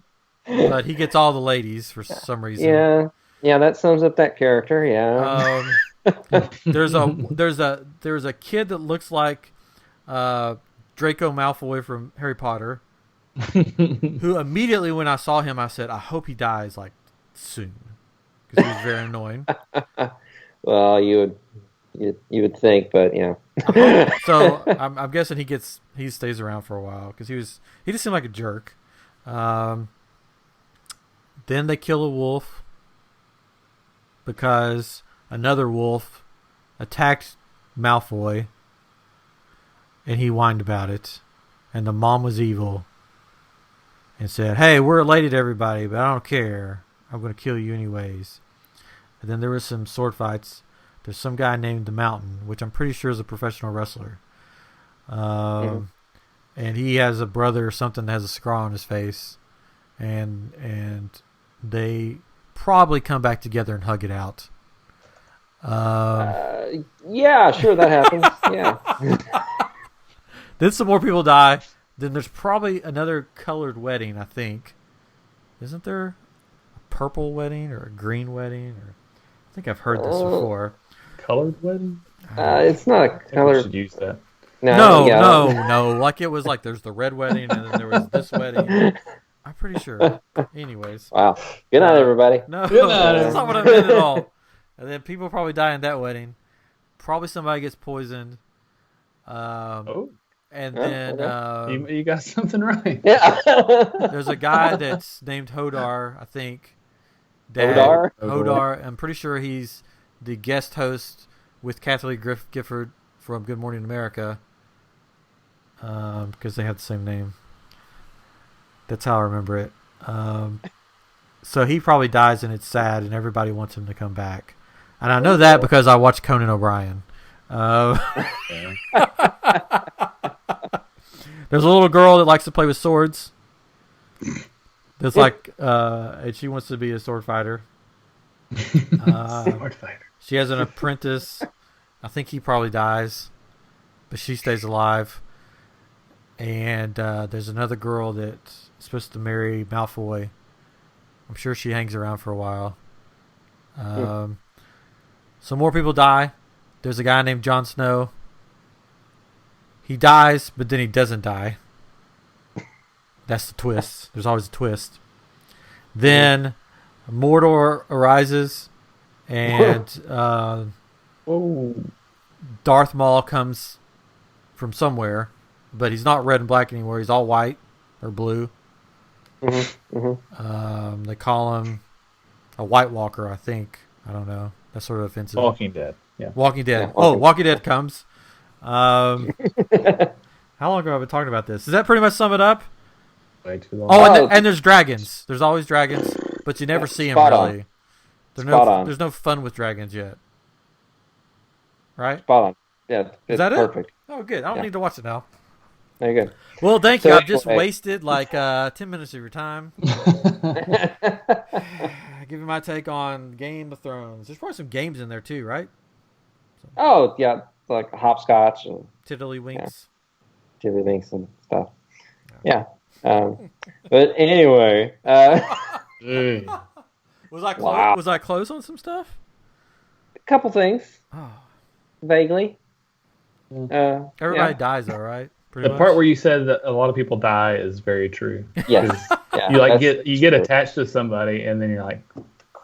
he gets all the ladies for some reason. Yeah, that sums up that character. Yeah. There's a kid that looks like Draco Malfoy from Harry Potter, who immediately when I saw him, I said, I hope he dies like soon, because he was very annoying. Well, you would think, but yeah. So I'm guessing he stays around for a while because he just seemed like a jerk. Then they kill a wolf because another wolf attacked Malfoy, and he whined about it, and the mom was evil and said, hey, we're related to everybody, but I don't care. I'm going to kill you anyways. And then there was some sword fights. There's some guy named The Mountain, which I'm pretty sure is a professional wrestler. And he has a brother or something that has a scar on his face. And they probably come back together and hug it out. Yeah, sure, that happens. Yeah. Then some more people die. Then there's probably another colored wedding, I think. Isn't there a purple wedding or a green wedding? I think I've heard this before. Colored wedding? It's not a color. We should use that. No. Like it was like there's the red wedding and then there was this wedding. I'm pretty sure. Anyways. Wow. Good night, everybody. No, that's not what I meant at all. And then people probably die in that wedding. probably somebody gets poisoned. And then you got something right. Yeah. There's a guy that's named Hodar, I think. Hodar? I'm pretty sure he's the guest host with Kathleen Gifford from Good Morning America. Because they have the same name. That's how I remember it. So he probably dies, and it's sad, and everybody wants him to come back. And I know that because I watched Conan O'Brien. There's a little girl that likes to play with swords. There's and she wants to be a sword fighter. Sword fighter. She has an apprentice. I think he probably dies, but she stays alive. And there's another girl that's supposed to marry Malfoy. I'm sure she hangs around for a while. So more people die. There's a guy named Jon Snow. He dies, but then he doesn't die. That's the twist. There's always a twist. Then Mordor arises, and Darth Maul comes from somewhere, but he's not red and black anymore. He's all white or blue. They call him a White Walker, I think. I don't know. That's sort of offensive. Walking Dead. Yeah. Walking Dead. Yeah, Walking Dead comes. How long ago have I been talking about this? Does that pretty much sum it up? Way too long. Oh, and there's dragons. There's always dragons, but you never see them really. There's no fun with dragons yet. Right? Spot on. Yeah, is that perfect. Oh, good. I don't need to watch it now. Very good. Well, thank you. I've just wasted 10 minutes of your time. Giving my take on Game of Thrones. There's probably some games in there too, right? Oh, yeah. Like hopscotch and Tiddlywinks. Yeah. Tiddlywinks and stuff. Yeah. But anyway. Was I close on some stuff? A couple things. Oh. Vaguely. Everybody dies, though, right? The part where you said that a lot of people die is very true. Yes. Yeah, you get attached to somebody, and then you're like,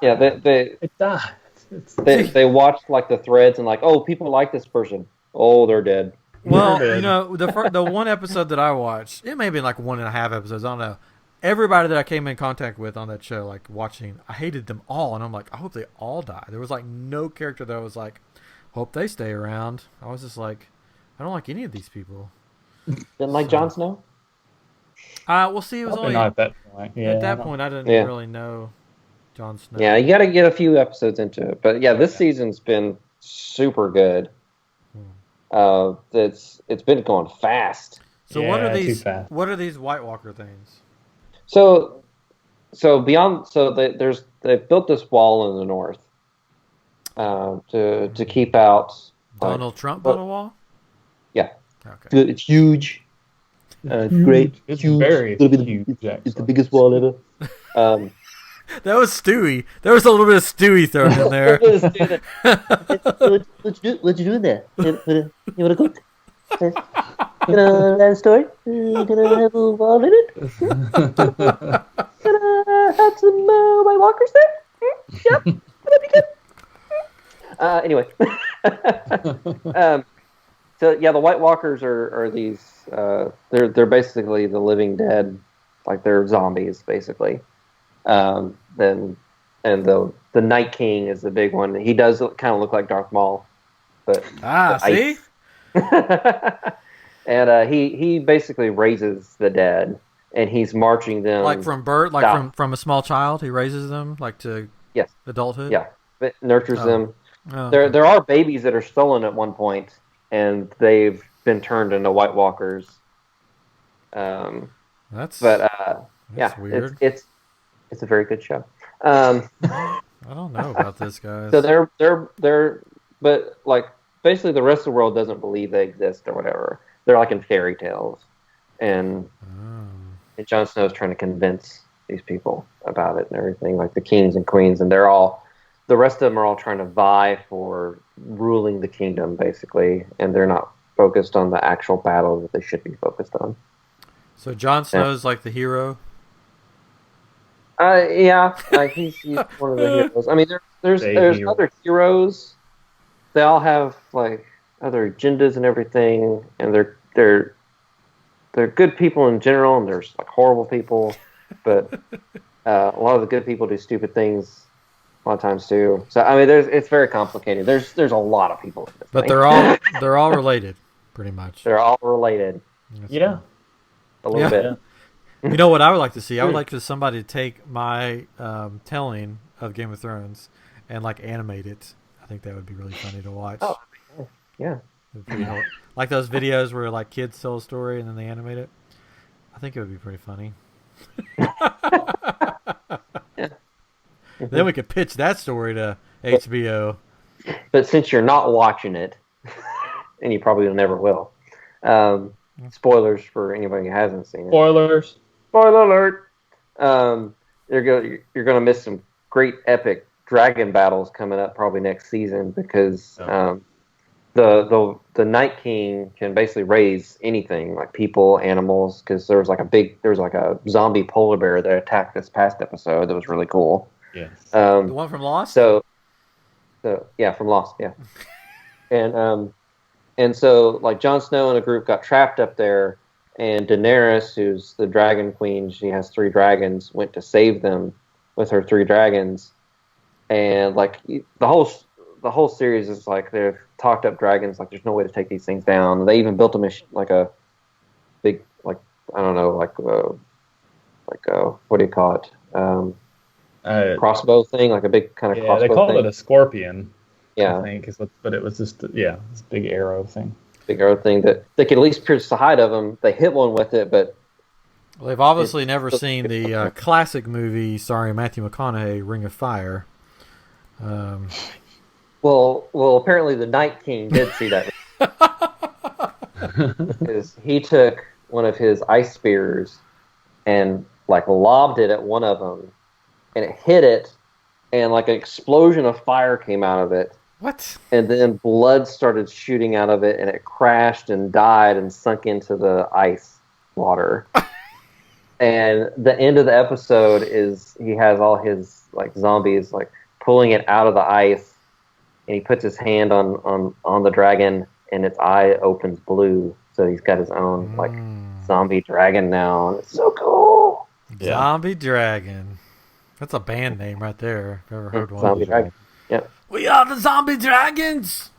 yeah, it dies. They watch the threads and oh, people like this person. Oh, they're dead. Well, the one episode that I watched, it may have been 1.5 episodes. I don't know. Everybody that I came in contact with on that show, watching, I hated them all, and I'm like, I hope they all die. There was no character that I was like, hope they stay around. I was just like, I don't like any of these people. Didn't like Jon Snow? We'll see. It was only not at that point. Yeah, at that point, I didn't really know Jon Snow. Yeah, you got to get a few episodes into it, but yeah, this season's been super good. It's been going fast. So what are these? What are these White Walker things? So beyond, they've built this wall in the north to keep out Donald Trump built a wall. Yeah. Okay. It's huge. It's great. It's huge. very huge. It's the biggest wall ever. That was Stewie. There was a little bit of Stewie thrown in there. What you doing there? You want to cook? Gonna learn a story? Gonna have a wall in it? Gonna have some White Walkers there? Yep, that'd be good. Anyway. So yeah, the White Walkers are these. They're basically the living dead, they're zombies basically. The Night King is the big one. He does kind of look like Darth Maul, but see. And he basically raises the dead, and he's marching them from birth, from a small child. He raises them to adulthood. Yeah, but nurtures them. Oh, there are babies that are stolen at one point, and they've been turned into White Walkers. That's weird. It's a very good show. I don't know about this, guys. So they're basically the rest of the world doesn't believe they exist or whatever. They're in fairy tales, and Jon Snow's trying to convince these people about it and everything, the kings and queens, and the rest of them are all trying to vie for ruling the kingdom basically, and they're not focused on the actual battle that they should be focused on. So Jon Snow's the hero. Yeah, he's one of the heroes. I mean, there's other heroes, they all have like other agendas and everything, and they're good people in general, and there's like horrible people, but a lot of the good people do stupid things a lot of times too. So I mean, it's very complicated. There's a lot of people in this But thing. they're all related, pretty much. They're all related. Yeah. A little bit. Yeah. You know what I would like to see? I would like for somebody to take my telling of Game of Thrones and like animate it. I think that would be really funny to watch. Oh, yeah. Like those videos where like kids tell a story and then they animate it. I think it would be pretty funny. Then we could pitch that story to HBO. But since you're not watching it, and you probably never will, spoilers for anybody who hasn't seen it. Spoilers. Spoiler alert! You're gonna miss some great epic dragon battles coming up probably next season because the Night King can basically raise anything like people, animals. Because there was like a zombie polar bear that attacked this past episode that was really cool. Yes. The one from Lost. So yeah, from Lost, yeah. And so like Jon Snow and a group got trapped up there. And Daenerys, who's the dragon queen, she has 3 dragons, went to save them with her 3 dragons. And like the whole series is like they've talked up dragons, like there's no way to take these things down. They even built them like a big, like I don't know, like what do you call it? Crossbow thing, like a big kind of crossbow. Yeah, they called thing. it a scorpion. Yeah, I think but it was just this big arrow thing. Big arrow thing that they could at least pierce the hide of them. They hit one with it, but they've obviously never seen the classic movie starring Matthew McConaughey, Ring of Fire. Well, apparently the Night King did see that. Because he took one of his ice spears and like lobbed it at one of them, and it hit it, and like an explosion of fire came out of it. What? And then blood started shooting out of it, and it crashed and died and sunk into the ice water. And the end of the episode is he has all his like zombies like pulling it out of the ice, and he puts his hand on the dragon, and its eye opens blue. So he's got his own like zombie dragon now, and it's so cool. Yeah. Zombie Dragon. That's a band name right there. If I've ever heard one. Zombie Dragon. Yeah. We are the Zombie Dragons.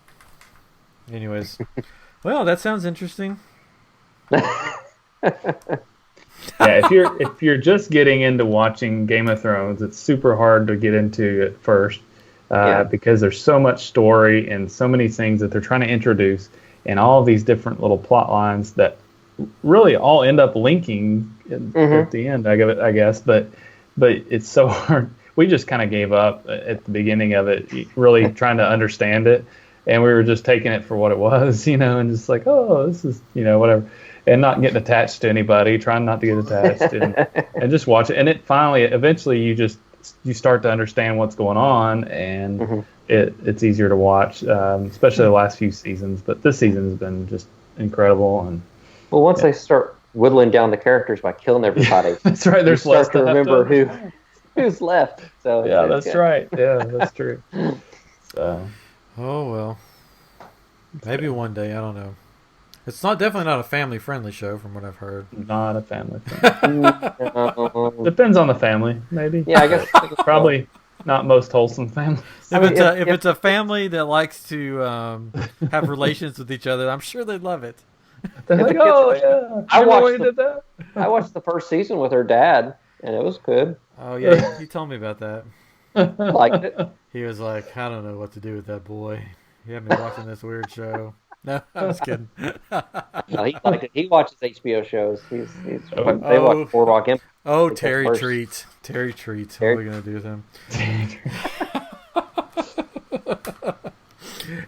Anyways, well, that sounds interesting. Yeah, if you're just getting into watching Game of Thrones, it's super hard to get into at first because there's so much story and so many things that they're trying to introduce, and all of these different little plot lines that really all end up linking at the end. I guess, but it's so hard. We just kind of gave up at the beginning of it, really trying to understand it, and we were just taking it for what it was, and just like, oh, this is, whatever, and not getting attached to anybody, trying not to get attached, and just watch it. And it eventually, you start to understand what's going on, and it's easier to watch, especially the last few seasons. But this season has been just incredible. And well, once they start whittling down the characters by killing everybody, that's right. There's less to remember who's left. So yeah, that's right. Yeah, that's true. So. Oh well, maybe one day. I don't know. It's definitely not a family-friendly show, from what I've heard. Not a family friendly. Depends on the family, maybe. Yeah, I guess probably not most wholesome families. If it's a family that likes to have relations with each other, I'm sure they'd love it. They're like, oh yeah, I watched the first season with her dad, and it was good. Oh yeah, he told me about that. Liked it. He was like, I don't know what to do with that boy. He had me watching this weird show. No, I was kidding. No, he liked it. He watches HBO shows. They watch Boardwalk Empire. Oh, Terry Treat. Terry Treat. What are we gonna do with him?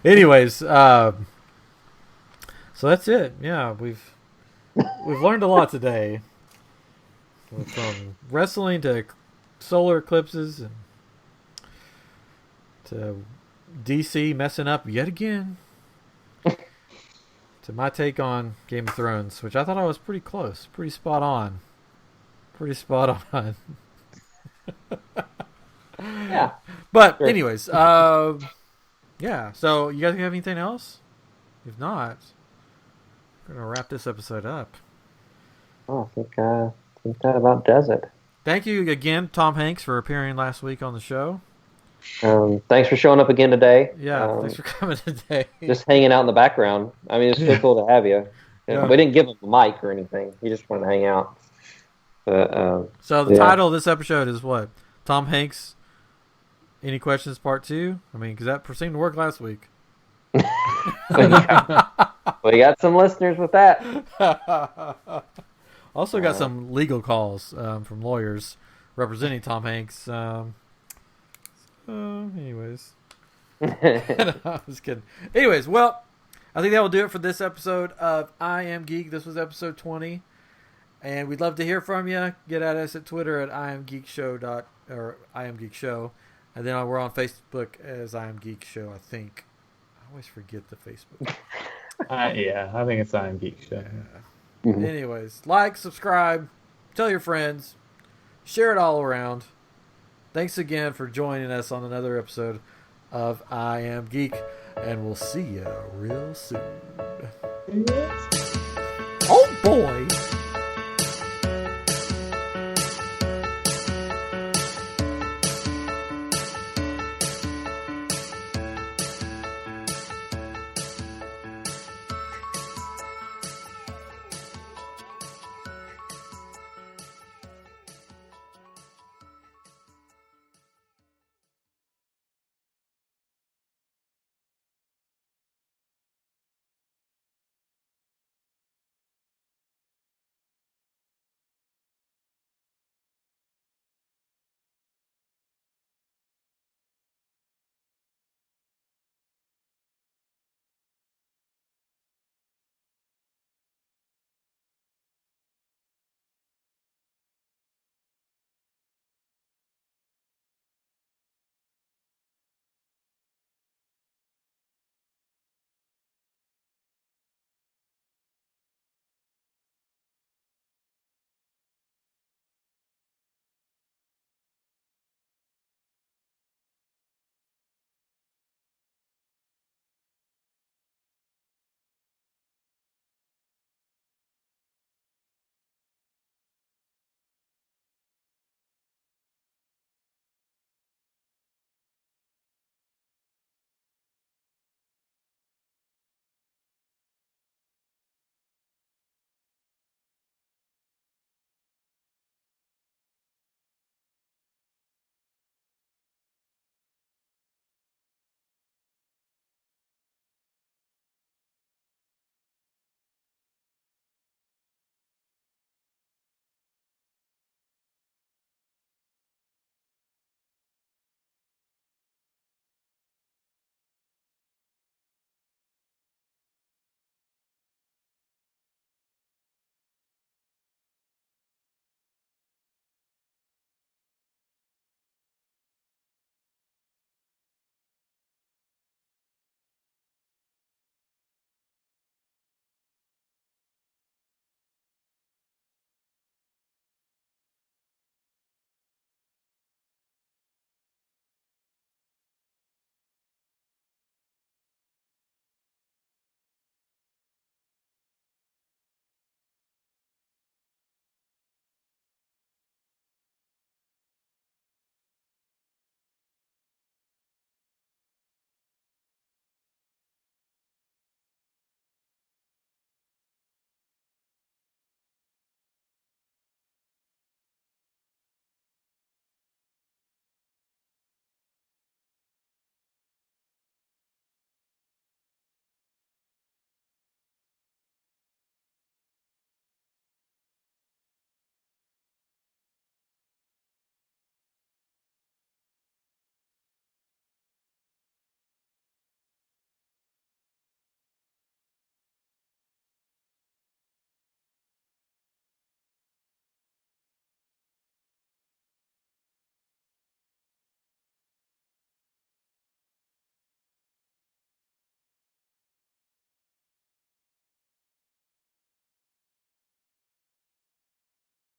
Anyways, so that's it. Yeah, we've learned a lot today. From wrestling to solar eclipses and to DC messing up yet again. To my take on Game of Thrones, which I thought I was pretty close, pretty spot on. Yeah. But anyways, yeah, Yeah. So you guys have anything else? If not, we're gonna wrap this episode up. Oh, I think that about does it. Thank you again, Tom Hanks, for appearing last week on the show. Thanks for showing up again today. Yeah, thanks for coming today. Just hanging out in the background. I mean, it's still cool to have you. Yeah. We didn't give him a mic or anything. He just wanted to hang out. But, so the title of this episode is what? Tom Hanks, Any Questions Part 2? I mean, because that seemed to work last week. We got some listeners with that. Also got some legal calls from lawyers representing Tom Hanks. Anyways. I was kidding. Anyways, well, I think that will do it for this episode of I Am Geek. This was episode 20. And we'd love to hear from you. Get at us at Twitter at IamGeekShow or IamGeekShow. And then we're on Facebook as I Am Geek Show, I think. I always forget the Facebook. Yeah, I think it's I Am Geek Show. Yeah. Mm-hmm. Anyways, like, subscribe, tell your friends, share it all around. Thanks again for joining us on another episode of I Am Geek, and we'll see you real soon. Oh boy!